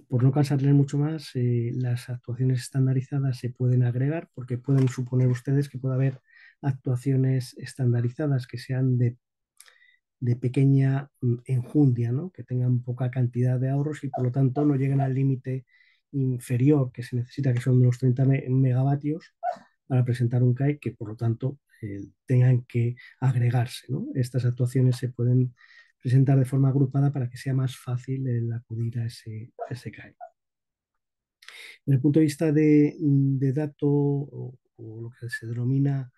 por no cansarles mucho más, las actuaciones estandarizadas se pueden agregar porque pueden suponer ustedes que puede haber actuaciones estandarizadas que sean de pequeña enjundia, ¿no? Que tengan poca cantidad de ahorros y por lo tanto no lleguen al límite inferior que se necesita, que son los 30 megavatios, para presentar un CAE, que por lo tanto tengan que agregarse, ¿no? Estas actuaciones se pueden presentar de forma agrupada para que sea más fácil el acudir a ese CAE. Desde el punto de vista de dato o lo que se denomina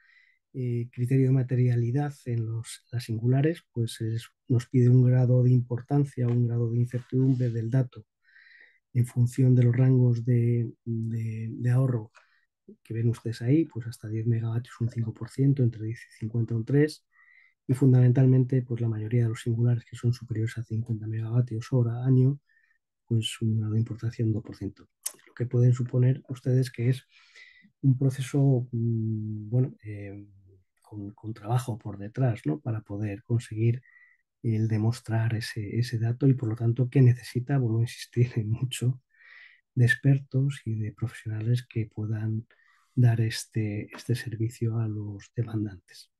criterio de materialidad en las singulares, pues nos pide un grado de importancia, un grado de incertidumbre del dato en función de los rangos de ahorro que ven ustedes ahí, pues hasta 10 megavatios un 5%, entre 10 y 50 un 3%, y fundamentalmente pues la mayoría de los singulares que son superiores a 50 megavatios hora año, pues un grado de importancia un 2%. Lo que pueden suponer ustedes que es un proceso, bueno, con trabajo por detrás, ¿no? Para poder conseguir el demostrar ese dato y por lo tanto que necesita, vuelvo a insistir en mucho, de expertos y de profesionales que puedan dar este servicio a los demandantes.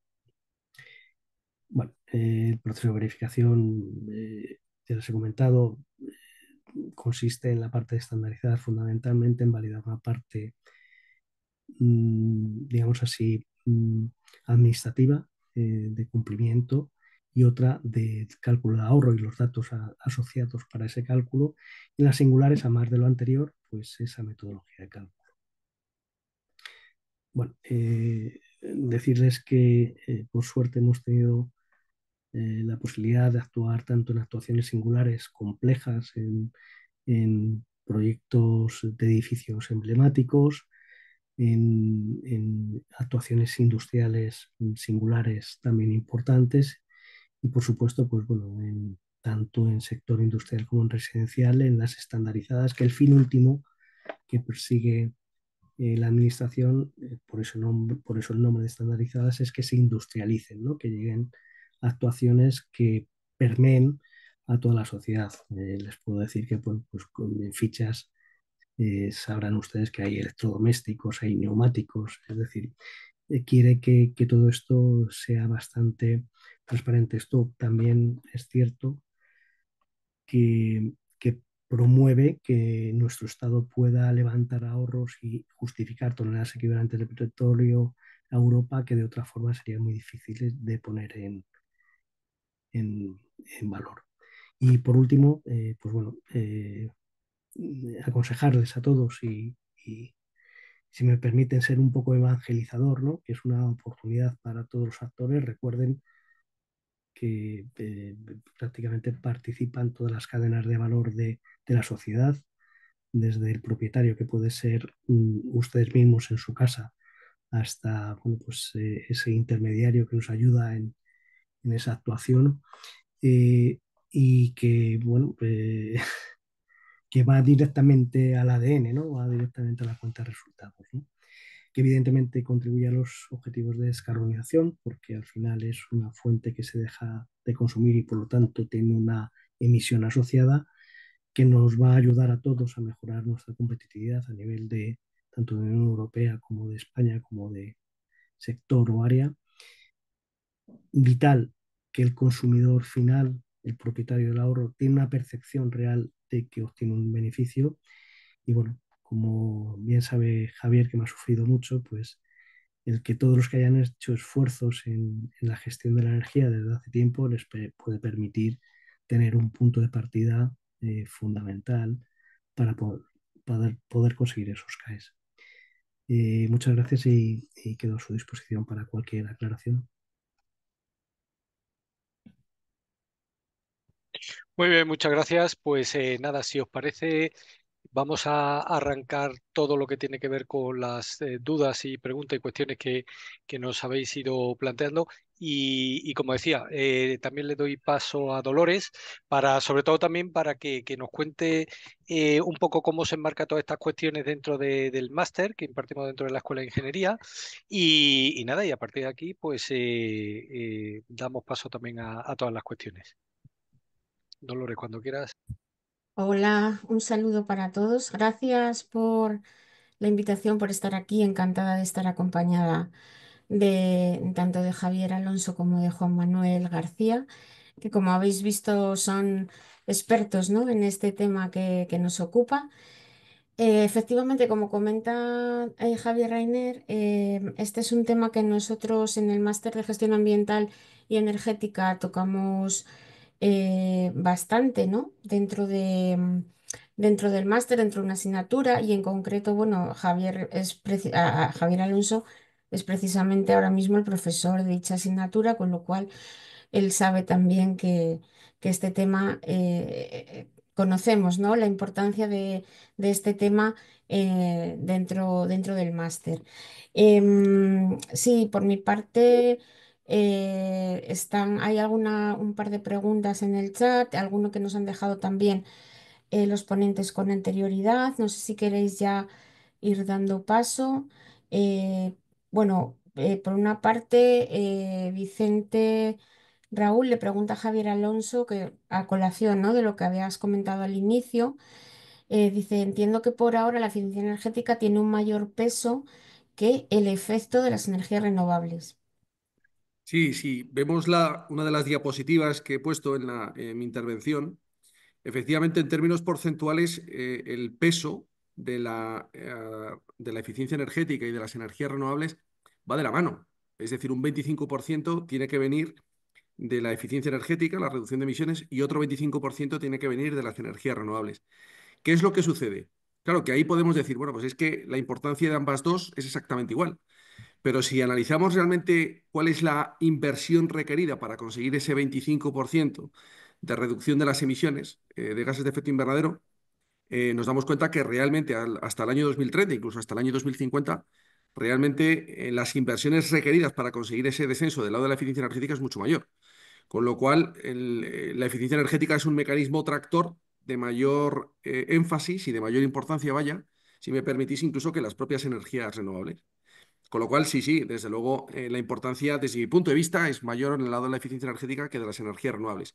Bueno, el proceso de verificación, ya les he comentado, consiste en la parte estandarizada fundamentalmente en validar una parte, digamos así, administrativa, de cumplimiento, y otra de cálculo de ahorro y los datos asociados para ese cálculo. Y las singulares, a más de lo anterior, pues esa metodología de cálculo. Bueno, decirles que por suerte hemos tenido la posibilidad de actuar tanto en actuaciones singulares complejas, en proyectos de edificios emblemáticos, en actuaciones industriales singulares también importantes, y por supuesto, pues bueno, tanto en sector industrial como en residencial, en las estandarizadas, que el fin último que persigue la administración, por eso el nombre de estandarizadas, es que se industrialicen, ¿no? Que lleguen a actuaciones que permeen a toda la sociedad. Les puedo decir que pues, en fichas sabrán ustedes que hay electrodomésticos, hay neumáticos, es decir, quiere que todo esto sea bastante transparente. Esto también es cierto que promueve que nuestro Estado pueda levantar ahorros y justificar toneladas equivalentes de petróleo a Europa, que de otra forma serían muy difíciles de poner en, en valor. Y por último, pues bueno, aconsejarles a todos, y si me permiten ser un poco evangelizador, ¿no? Que es una oportunidad para todos los actores. Recuerden que prácticamente participan todas las cadenas de valor de la sociedad, desde el propietario, que puede ser ustedes mismos en su casa, hasta bueno, pues, ese intermediario que nos ayuda en esa actuación, eh, y que, bueno, que va directamente al ADN, ¿no? Va directamente a la cuenta de resultados, ¿no? Que evidentemente contribuye a los objetivos de descarbonización, porque al final es una fuente que se deja de consumir y por lo tanto tiene una emisión asociada, que nos va a ayudar a todos a mejorar nuestra competitividad a nivel de tanto de la Unión Europea como de España, como de sector o área. Vital que el consumidor final, el propietario del ahorro, tiene una percepción real de que obtiene un beneficio. Y bueno, como bien sabe Javier, que me ha sufrido mucho, pues el que todos los que hayan hecho esfuerzos en la gestión de la energía desde hace tiempo les puede permitir tener un punto de partida fundamental para poder conseguir esos CAEs. Muchas gracias, y quedo a su disposición para cualquier aclaración. Muy bien, muchas gracias. Pues nada, si os parece, vamos a arrancar todo lo que tiene que ver con las dudas y preguntas y cuestiones que nos habéis ido planteando. Y como decía, también le doy paso a Dolores, sobre todo también para que nos cuente un poco cómo se enmarca todas estas cuestiones dentro del máster que impartimos dentro de la Escuela de Ingeniería. Y nada, y a partir de aquí, pues damos paso también a todas las cuestiones. Dolores, cuando quieras. Hola, un saludo para todos. Gracias por la invitación, por estar aquí. Encantada de estar acompañada de tanto de Javier Alonso como de Juan Manuel García, que como habéis visto son expertos, ¿no? En este tema que nos ocupa. Efectivamente, como comenta Javier Reiner, este es un tema que nosotros en el máster de gestión ambiental y energética tocamos bastante, ¿no? Dentro del máster, dentro de una asignatura, y en concreto, bueno, Javier Alonso es precisamente ahora mismo el profesor de dicha asignatura, con lo cual él sabe también que este tema, conocemos, ¿no? La importancia de este tema dentro del máster. Sí, por mi parte, hay un par de preguntas en el chat, alguno que nos han dejado también los ponentes con anterioridad. No sé si queréis ya ir dando paso. Eh, bueno, por una parte, Vicente Raúl le pregunta a Javier Alonso, que a colación, ¿no? De lo que habías comentado al inicio, dice, entiendo que por ahora la eficiencia energética tiene un mayor peso que el efecto de las energías renovables. Sí, sí, vemos una de las diapositivas que he puesto en mi intervención. Efectivamente, en términos porcentuales, el peso de la eficiencia energética y de las energías renovables va de la mano. Es decir, un 25% tiene que venir de la eficiencia energética, la reducción de emisiones, y otro 25% tiene que venir de las energías renovables. ¿Qué es lo que sucede? Claro que ahí podemos decir, bueno, pues es que la importancia de ambas dos es exactamente igual. Pero si analizamos realmente cuál es la inversión requerida para conseguir ese 25% de reducción de las emisiones de gases de efecto invernadero, nos damos cuenta que realmente hasta el año 2030, incluso hasta el año 2050, realmente las inversiones requeridas para conseguir ese descenso del lado de la eficiencia energética es mucho mayor. Con lo cual, la eficiencia energética es un mecanismo tractor de mayor énfasis y de mayor importancia, vaya, si me permitís, incluso que las propias energías renovables. Con lo cual, sí, sí, desde luego, la importancia, desde mi punto de vista, es mayor en el lado de la eficiencia energética que de las energías renovables.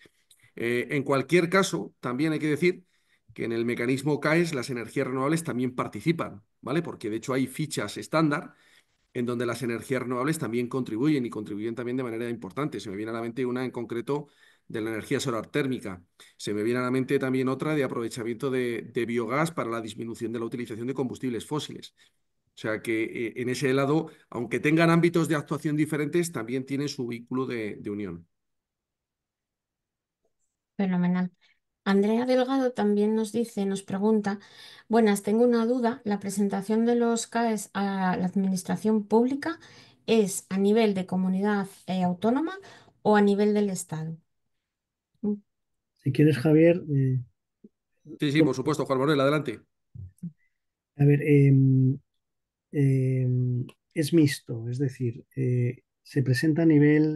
En cualquier caso, también hay que decir que en el mecanismo CAES las energías renovables también participan, ¿vale? Porque de hecho hay fichas estándar en donde las energías renovables también contribuyen y contribuyen también de manera importante. Se me viene a la mente una en concreto de la energía solar térmica. Se me viene a la mente también otra de aprovechamiento de biogás para la disminución de la utilización de combustibles fósiles. O sea que en ese lado, aunque tengan ámbitos de actuación diferentes, también tienen su vínculo de unión. Fenomenal. Andrea Delgado también nos dice, nos pregunta, buenas, tengo una duda. ¿La presentación de los CAES a la administración pública es a nivel de comunidad autónoma o a nivel del Estado? Mm, Si quieres, Javier, Sí, sí, por to- supuesto, Juan Manuel, adelante. a ver, es mixto, es decir, se presenta a nivel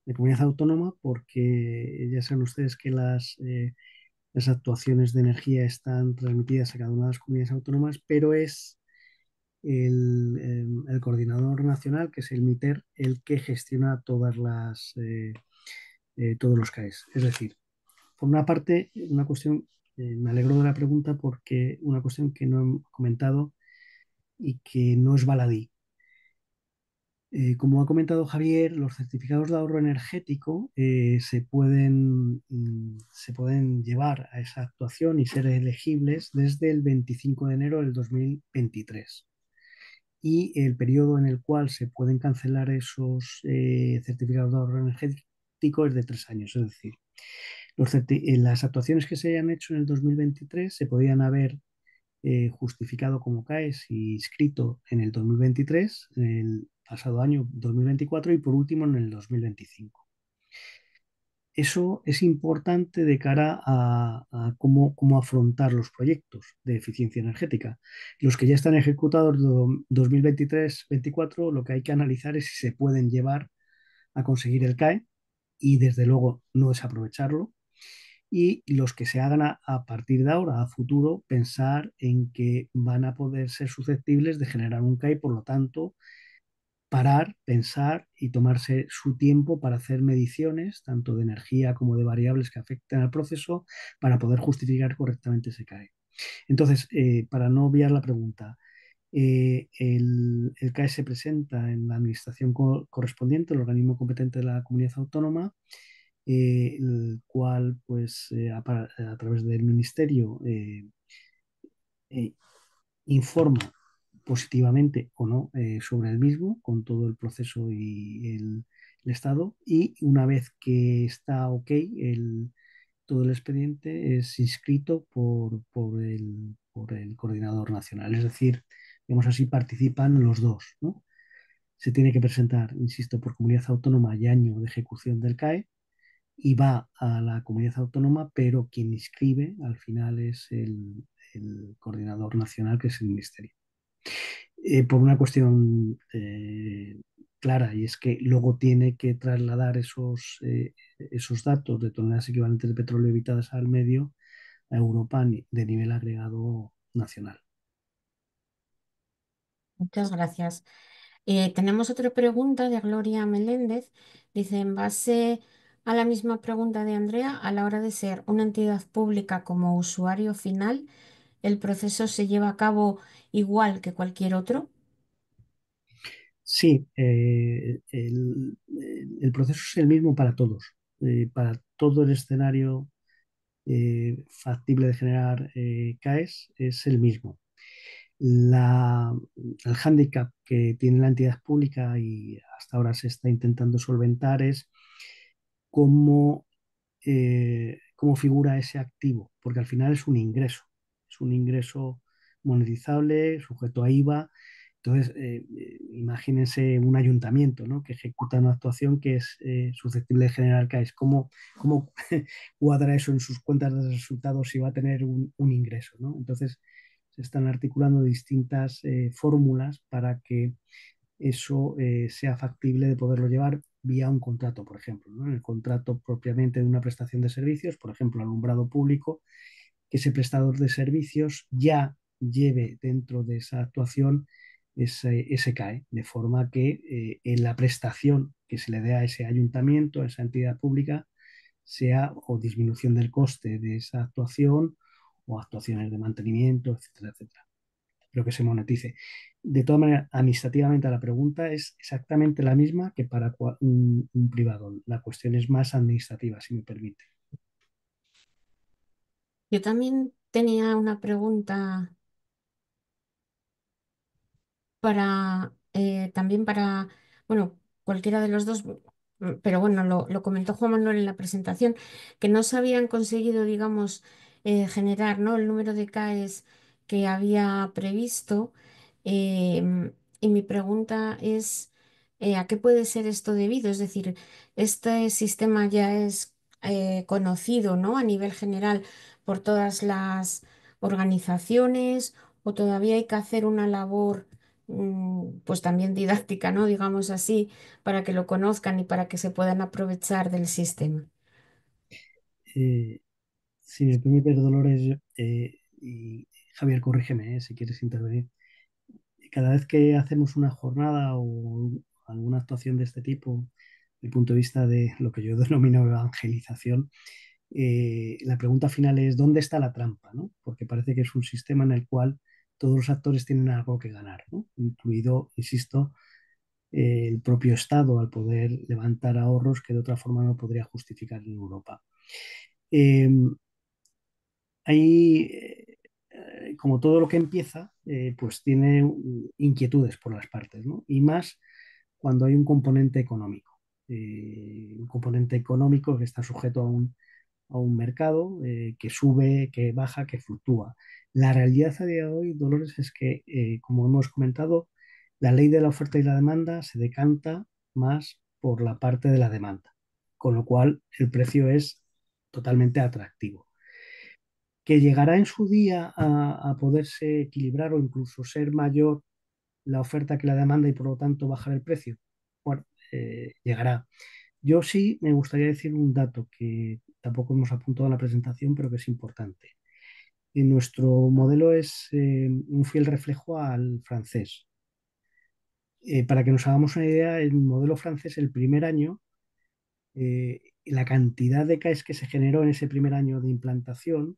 de comunidad autónoma porque ya saben ustedes que las actuaciones de energía están transmitidas a cada una de las comunidades autónomas, pero es el coordinador nacional, que es el MITER, el que gestiona todos los CAES. Es decir, por una parte, una cuestión, me alegro de la pregunta porque una cuestión que no he comentado y que no es baladí. Como ha comentado Javier, los certificados de ahorro energético se pueden llevar a esa actuación y ser elegibles desde el 25 de enero del 2023. Y el periodo en el cual se pueden cancelar esos certificados de ahorro energético es de 3 años. Es decir, las actuaciones que se hayan hecho en el 2023 se podían haber justificado como CAES y inscrito en el 2023, en el pasado año 2024 y por último en el 2025. Eso es importante de cara a cómo afrontar los proyectos de eficiencia energética. Los que ya están ejecutados de 2023-24, lo que hay que analizar es si se pueden llevar a conseguir el CAE y desde luego no desaprovecharlo, y los que se hagan a partir de ahora, a futuro, pensar en que van a poder ser susceptibles de generar un CAI, por lo tanto, parar, pensar y tomarse su tiempo para hacer mediciones, tanto de energía como de variables que afecten al proceso, para poder justificar correctamente ese CAE. Entonces, para no obviar la pregunta, el CAE se presenta en la administración correspondiente, el organismo competente de la comunidad autónoma, el cual, pues, a través del ministerio eh, informa positivamente o no sobre el mismo, con todo el proceso y el estado. Y una vez que está ok, todo el expediente es inscrito por el coordinador nacional. Es decir, digamos así, participan los dos, ¿no? Se tiene que presentar, insisto, por comunidad autónoma y año de ejecución del CAE, y va a la comunidad autónoma, pero quien inscribe al final es el coordinador nacional, que es el ministerio. Por una cuestión clara, y es que luego tiene que trasladar esos datos de toneladas equivalentes de petróleo evitadas al medio a Europa de nivel agregado nacional. Muchas gracias. Tenemos otra pregunta de Gloria Meléndez. Dice, en base a la misma pregunta de Andrea, a la hora de ser una entidad pública como usuario final, ¿el proceso se lleva a cabo igual que cualquier otro? Sí, el proceso es el mismo para todos. Para todo el escenario factible de generar CAEs es el mismo. La, el hándicap que tiene la entidad pública y hasta ahora se está intentando solventar es cómo, cómo figura ese activo, porque al final es un ingreso monetizable, sujeto a IVA. Entonces, imagínense un ayuntamiento, ¿no?, que ejecuta una actuación que es susceptible de generar CAEs. ¿Cómo cuadra eso en sus cuentas de resultados si va a tener un ingreso, ¿no? Entonces, se están articulando distintas fórmulas para que eso sea factible de poderlo llevar vía un contrato, por ejemplo, ¿no? En el contrato propiamente de una prestación de servicios, por ejemplo, alumbrado público, que ese prestador de servicios ya lleve dentro de esa actuación ese CAE, de forma que en la prestación que se le dé a ese ayuntamiento, a esa entidad pública, sea o disminución del coste de esa actuación o actuaciones de mantenimiento, etcétera, etcétera, pero que se monetice. De todas maneras, administrativamente la pregunta es exactamente la misma que para un privado. La cuestión es más administrativa, si me permite. Yo también tenía una pregunta también para, bueno, cualquiera de los dos, pero bueno, lo comentó Juan Manuel en la presentación, que no se habían conseguido, digamos, generar, ¿no?, el número de CAEs que había previsto. Y mi pregunta es, ¿a qué puede ser esto debido? Es decir, este sistema ya es conocido, ¿no?, a nivel general por todas las organizaciones, o todavía hay que hacer una labor pues también didáctica, ¿no?, digamos así, para que lo conozcan y para que se puedan aprovechar del sistema. Eh, si me permite, Dolores, y Javier, corrígeme, si quieres intervenir. Cada vez que hacemos una jornada o alguna actuación de este tipo, desde el punto de vista de lo que yo denomino evangelización, la pregunta final es ¿dónde está la trampa?, ¿no? Porque parece que es un sistema en el cual todos los actores tienen algo que ganar, ¿no? Incluido, insisto, el propio Estado al poder levantar ahorros que de otra forma no podría justificar en Europa. Eh, Hay, como todo lo que empieza, pues tiene inquietudes por las partes, ¿no? Y más cuando hay un componente económico que está sujeto a un mercado que sube, que baja, que fluctúa. La realidad a día de hoy, Dolores, es que, como hemos comentado, la ley de la oferta y la demanda se decanta más por la parte de la demanda, con lo cual el precio es totalmente atractivo. Que llegará en su día a poderse equilibrar o incluso ser mayor la oferta que la demanda y por lo tanto bajar el precio. Bueno, llegará. Yo sí me gustaría decir un dato que tampoco hemos apuntado en la presentación, pero que es importante. Nuestro modelo es un fiel reflejo al francés. Para que nos hagamos una idea, el modelo francés, el primer año, la cantidad de CAEs que se generó en ese primer año de implantación,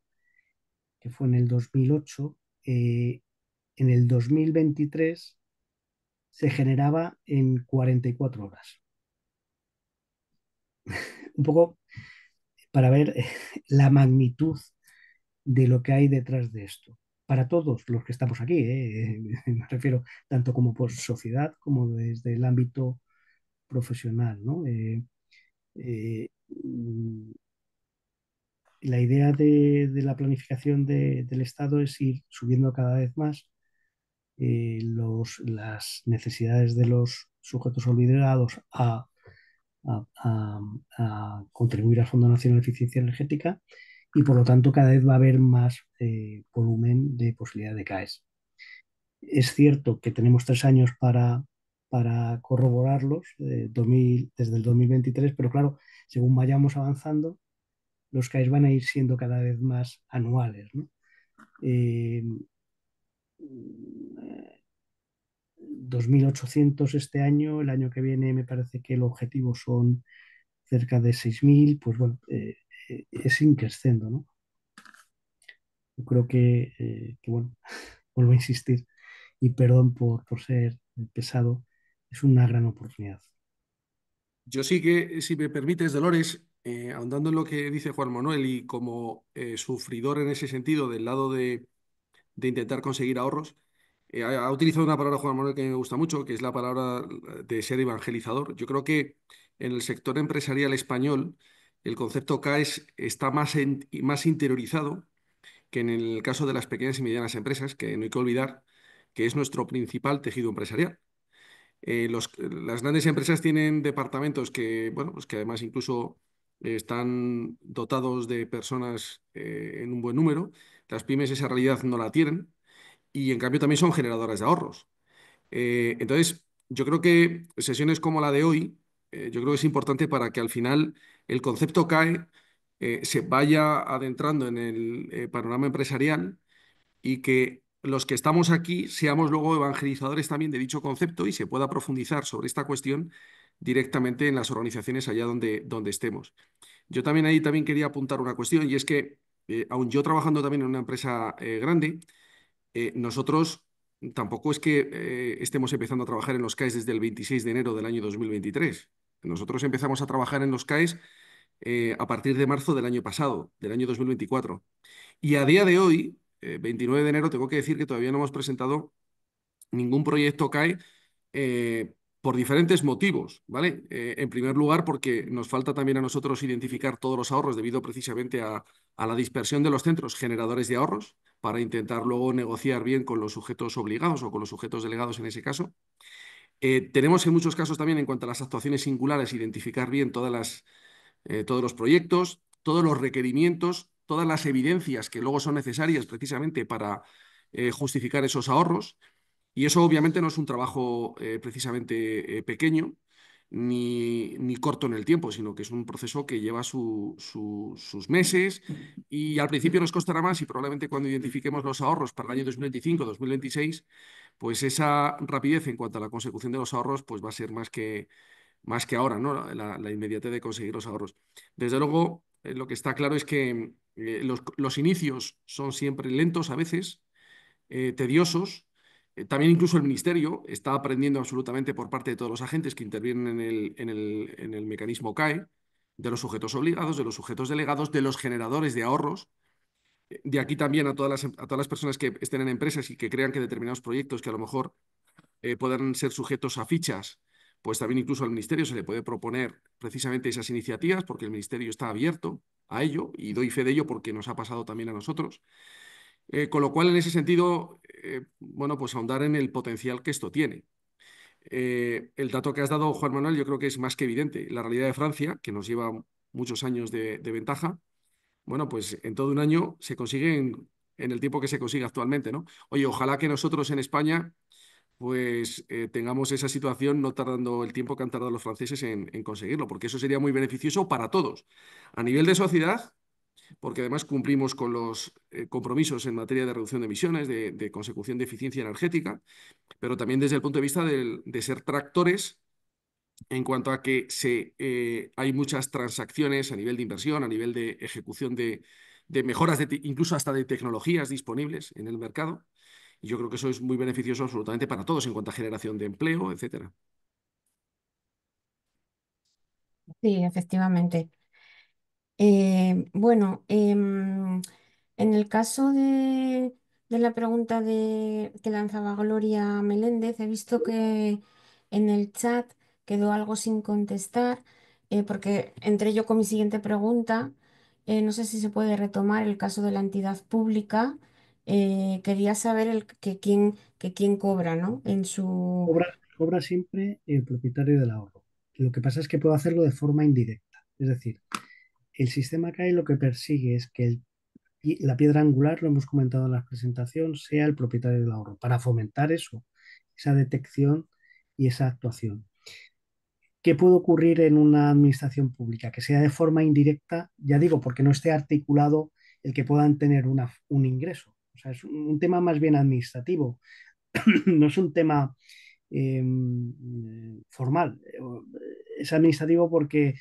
que fue en el 2008, en el 2023 se generaba en 44 horas. Un poco para ver la magnitud de lo que hay detrás de esto. Para todos los que estamos aquí, me refiero tanto como por sociedad como desde el ámbito profesional, ¿no? Eh, la idea de la planificación del Estado es ir subiendo cada vez más las necesidades de los sujetos olvidados a contribuir al Fondo Nacional de Eficiencia Energética y por lo tanto cada vez va a haber más volumen de posibilidad de CAEs. Es cierto que tenemos 3 años para corroborarlos desde el 2023, pero claro, según vayamos avanzando, los CAEs van a ir siendo cada vez más anuales, ¿no? Eh, 2.800 este año, el año que viene me parece que el objetivo son cerca de 6.000, pues bueno, es increscendo, ¿no? Yo creo que bueno, vuelvo a insistir y perdón por ser pesado, es una gran oportunidad. Yo sí que, si me permites, Dolores, ahondando en lo que dice Juan Manuel y como sufridor en ese sentido del lado de intentar conseguir ahorros, ha utilizado una palabra Juan Manuel que a mí me gusta mucho, que es la palabra de ser evangelizador. Yo creo que en el sector empresarial español el concepto CAES está más interiorizado que en el caso de las pequeñas y medianas empresas, que no hay que olvidar que es nuestro principal tejido empresarial. Las grandes empresas tienen departamentos que, bueno, pues que además incluso están dotados de personas en un buen número. Las pymes esa realidad no la tienen y en cambio también son generadoras de ahorros. Entonces, yo creo que sesiones como la de hoy, yo creo que es importante para que al final el concepto CAE se vaya adentrando en el panorama empresarial y que los que estamos aquí seamos luego evangelizadores también de dicho concepto y se pueda profundizar sobre esta cuestión directamente en las organizaciones allá donde estemos. Yo también ahí también quería apuntar una cuestión y es que, aun yo trabajando también en una empresa grande, nosotros tampoco es que estemos empezando a trabajar en los CAES desde el 26 de enero del año 2023. Nosotros empezamos a trabajar en los CAES a partir de marzo del año pasado, del año 2024. Y a día de hoy, 29 de enero, tengo que decir que todavía no hemos presentado ningún proyecto CAE por diferentes motivos, ¿vale? En primer lugar, porque nos falta también a nosotros identificar todos los ahorros debido precisamente a la dispersión de los centros generadores de ahorros para intentar luego negociar bien con los sujetos obligados o con los sujetos delegados en ese caso. Tenemos en muchos casos también en cuanto a las actuaciones singulares, identificar bien todos los proyectos, todos los requerimientos, todas las evidencias que luego son necesarias precisamente para justificar esos ahorros. Y eso obviamente no es un trabajo precisamente pequeño ni corto en el tiempo, sino que es un proceso que lleva sus meses y al principio nos costará más y probablemente cuando identifiquemos los ahorros para el año 2025, 2026, pues esa rapidez en cuanto a la consecución de los ahorros pues va a ser más que ahora, ¿no? La inmediatez de conseguir los ahorros. Desde luego, lo que está claro es que los inicios son siempre lentos a veces, tediosos. También incluso el Ministerio está aprendiendo absolutamente por parte de todos los agentes que intervienen en el mecanismo CAE, de los sujetos obligados, de los sujetos delegados, de los generadores de ahorros. De aquí también a todas las personas que estén en empresas y que crean que determinados proyectos que a lo mejor puedan ser sujetos a fichas, pues también incluso al Ministerio se le puede proponer precisamente esas iniciativas porque el Ministerio está abierto a ello y doy fe de ello porque nos ha pasado también a nosotros. Con lo cual, en ese sentido, bueno, pues ahondar en el potencial que esto tiene. El dato que has dado, Juan Manuel, yo creo que es más que evidente. La realidad de Francia, que nos lleva muchos años de ventaja, bueno, pues en todo un año se consigue en el tiempo que se consigue actualmente, ¿no? Oye, ojalá que nosotros en España pues tengamos esa situación no tardando el tiempo que han tardado los franceses en conseguirlo, porque eso sería muy beneficioso para todos. A nivel de sociedad, porque además cumplimos con los compromisos en materia de reducción de emisiones, de consecución de eficiencia energética, pero también desde el punto de vista de ser tractores en cuanto a que hay muchas transacciones a nivel de inversión, a nivel de ejecución de mejoras, incluso hasta de tecnologías disponibles en el mercado. Y yo creo que eso es muy beneficioso absolutamente para todos en cuanto a generación de empleo, etcétera. Sí, efectivamente. Bueno, en el caso de la pregunta que lanzaba Gloria Meléndez, he visto que en el chat quedó algo sin contestar, porque entré yo con mi siguiente pregunta. No sé si se puede retomar el caso de la entidad pública. Quería saber que quién cobra, ¿no? En su... Cobra siempre el propietario del ahorro. Lo que pasa es que puedo hacerlo de forma indirecta. Es decir, el sistema CAE lo que persigue es que la piedra angular, lo hemos comentado en la presentación, sea el propietario del ahorro, para fomentar eso, esa detección y esa actuación. ¿Qué puede ocurrir en una administración pública? Que sea de forma indirecta, ya digo, porque no esté articulado el que puedan tener un ingreso. O sea, es un tema más bien administrativo, no es un tema formal. Es administrativo porque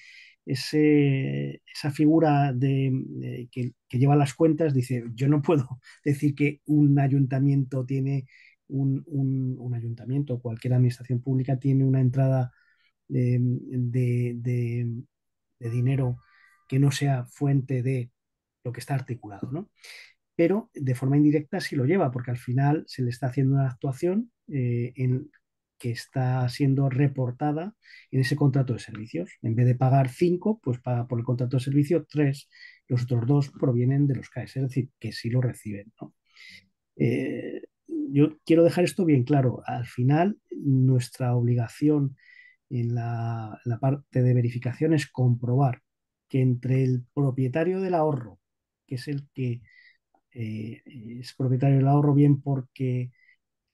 esa figura que lleva las cuentas dice, yo no puedo decir que un ayuntamiento tiene un ayuntamiento o cualquier administración pública tiene una entrada de dinero que no sea fuente de lo que está articulado, ¿no? Pero de forma indirecta sí lo lleva, porque al final se le está haciendo una actuación que está siendo reportada en ese contrato de servicios. En vez de pagar 5, pues paga por el contrato de servicio 3. Los otros 2 provienen de los CAES, es decir, que sí lo reciben, ¿no? Yo quiero dejar esto bien claro. Al final, nuestra obligación en la parte de verificación es comprobar que entre el propietario del ahorro, que es el que eh, es propietario del ahorro bien porque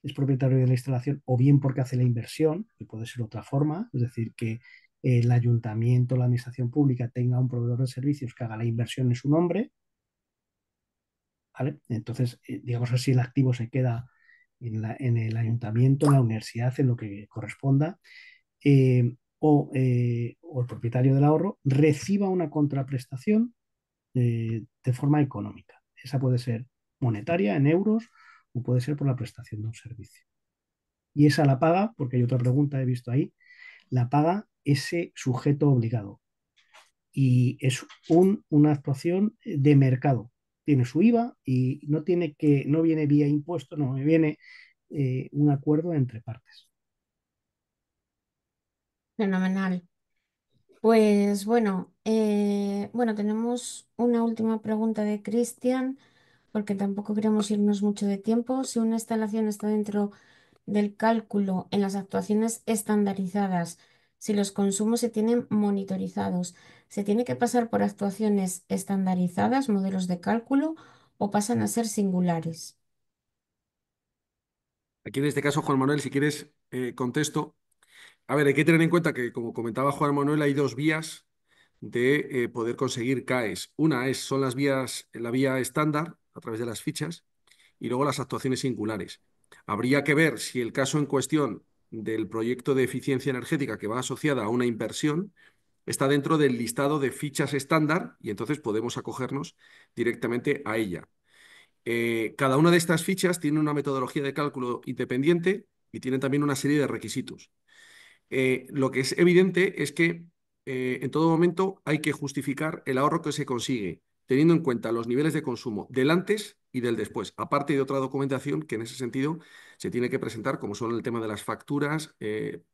es propietario de la instalación o bien porque hace la inversión, que puede ser otra forma, es decir, que el ayuntamiento, la administración pública tenga un proveedor de servicios que haga la inversión en su nombre, ¿vale? Entonces, digamos así, el activo se queda en el ayuntamiento, en la universidad, en lo que corresponda, o el propietario del ahorro reciba una contraprestación de forma económica. Esa puede ser monetaria, en euros, o puede ser por la prestación de un servicio. Y esa la paga, porque hay otra pregunta, he visto ahí, la paga ese sujeto obligado. Y es una actuación de mercado. Tiene su IVA y no viene vía impuesto, no, viene un acuerdo entre partes. Fenomenal. Pues bueno, tenemos una última pregunta de Cristian, porque tampoco queremos irnos mucho de tiempo. Si una instalación está dentro del cálculo en las actuaciones estandarizadas, si los consumos se tienen monitorizados, ¿se tiene que pasar por actuaciones estandarizadas, modelos de cálculo, o pasan a ser singulares? Aquí en este caso, Juan Manuel, si quieres, contesto. A ver, hay que tener en cuenta que, como comentaba Juan Manuel, hay dos vías de poder conseguir CAES. Una son las vías, la vía estándar, a través de las fichas, y luego las actuaciones singulares. Habría que ver si el caso en cuestión del proyecto de eficiencia energética que va asociada a una inversión está dentro del listado de fichas estándar y entonces podemos acogernos directamente a ella. Cada una de estas fichas tiene una metodología de cálculo independiente y tiene también una serie de requisitos. Lo que es evidente es que en todo momento hay que justificar el ahorro que se consigue, teniendo en cuenta los niveles de consumo del antes y del después, aparte de otra documentación que en ese sentido se tiene que presentar, como son el tema de las facturas,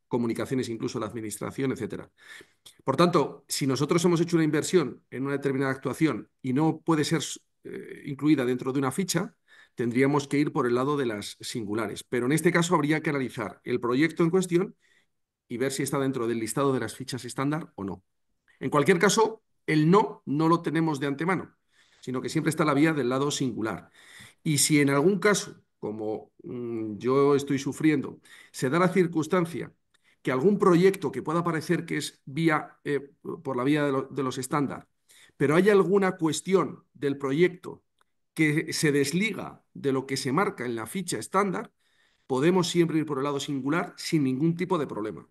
comunicaciones incluso a la administración, etcétera. Por tanto, si nosotros hemos hecho una inversión en una determinada actuación y no puede ser incluida dentro de una ficha, tendríamos que ir por el lado de las singulares. Pero en este caso habría que analizar el proyecto en cuestión y ver si está dentro del listado de las fichas estándar o no. En cualquier caso, el no lo tenemos de antemano, sino que siempre está la vía del lado singular. Y si en algún caso, como yo estoy sufriendo, se da la circunstancia que algún proyecto que pueda parecer que es por la vía de los estándar, pero hay alguna cuestión del proyecto que se desliga de lo que se marca en la ficha estándar, podemos siempre ir por el lado singular sin ningún tipo de problema.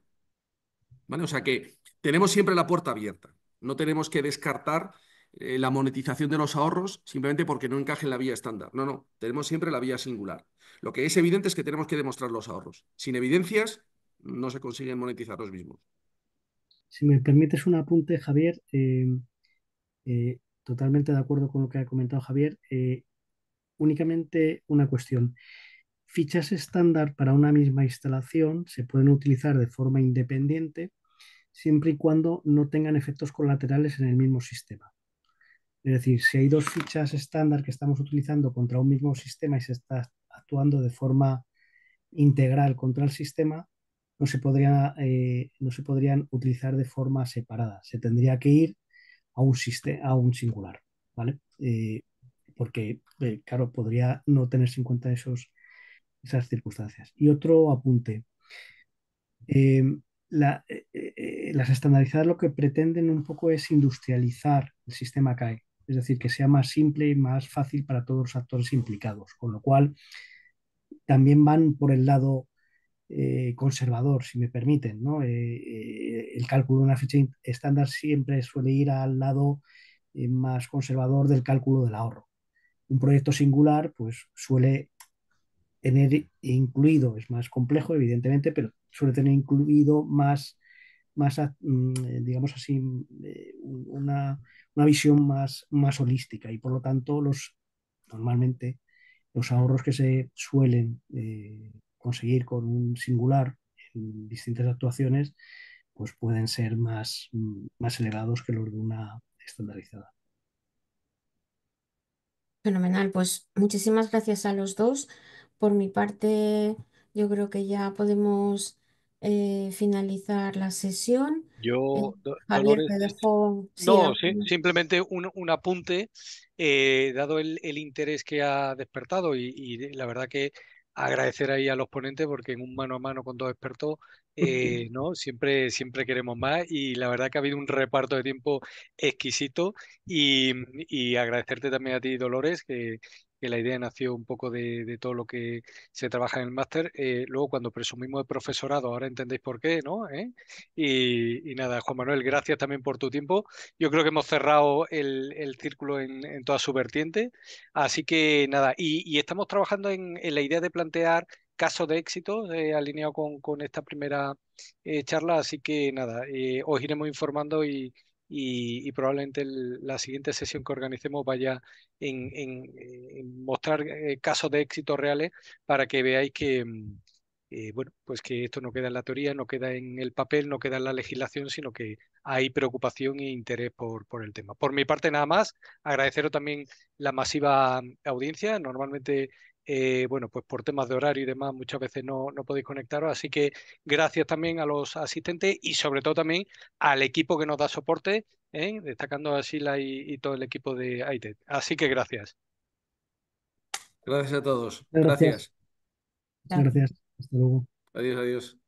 ¿Vale? O sea que tenemos siempre la puerta abierta. No tenemos que descartar la monetización de los ahorros simplemente porque no encaje en la vía estándar. No, no, tenemos siempre la vía singular. Lo que es evidente es que tenemos que demostrar los ahorros. Sin evidencias no se consiguen monetizar los mismos. Si me permites un apunte, Javier, totalmente de acuerdo con lo que ha comentado Javier. Únicamente una cuestión. Fichas estándar para una misma instalación se pueden utilizar de forma independiente siempre y cuando no tengan efectos colaterales en el mismo sistema. Es decir, si hay dos fichas estándar que estamos utilizando contra un mismo sistema y se está actuando de forma integral contra el sistema, no se podrían utilizar de forma separada. Se tendría que ir a un singular, ¿vale? Porque, claro, podría no tenerse en cuenta esas circunstancias. Y otro apunte. Eh, las estandarizadas lo que pretenden un poco es industrializar el sistema CAE, es decir, que sea más simple y más fácil para todos los actores implicados, con lo cual también van por el lado conservador, si me permiten, ¿no? El cálculo de una ficha estándar siempre suele ir al lado más conservador del cálculo del ahorro. Un proyecto singular, pues suele tener incluido, es más complejo, evidentemente, pero suele tener incluido digamos así, una visión más holística y por lo tanto normalmente los ahorros que se suelen conseguir con un singular en distintas actuaciones pues pueden ser más elevados que los de una estandarizada. Fenomenal, pues muchísimas gracias a los dos. Por mi parte, yo creo que ya podemos finalizar la sesión. Yo, Javier, Dolores, te dejo, sí, no, algo más. simplemente un apunte, dado el interés que ha despertado y la verdad que agradecer ahí a los ponentes porque en un mano a mano con dos expertos, ¿no? Siempre queremos más y la verdad que ha habido un reparto de tiempo exquisito y agradecerte también a ti, Dolores, que la idea nació un poco de todo lo que se trabaja en el máster. Luego, cuando presumimos de profesorado, ahora entendéis por qué, ¿no? Y nada, Juan Manuel, gracias también por tu tiempo. Yo creo que hemos cerrado el círculo en toda su vertiente. Así que nada, y estamos trabajando en la idea de plantear casos de éxito alineado con esta primera charla. Así que nada, os iremos informando y probablemente la siguiente sesión que organicemos vaya en mostrar casos de éxito reales para que veáis que, bueno, pues que esto no queda en la teoría, no queda en el papel, no queda en la legislación, sino que hay preocupación e interés por el tema. Por mi parte, nada más, agradeceros también la masiva audiencia. Normalmente, bueno, pues por temas de horario y demás, muchas veces no podéis conectaros, así que gracias también a los asistentes y sobre todo también al equipo que nos da soporte, destacando a Sila y todo el equipo de AITED. Así que gracias. Gracias a todos. Muchas gracias. Gracias. Muchas gracias. Hasta luego. Adiós, adiós.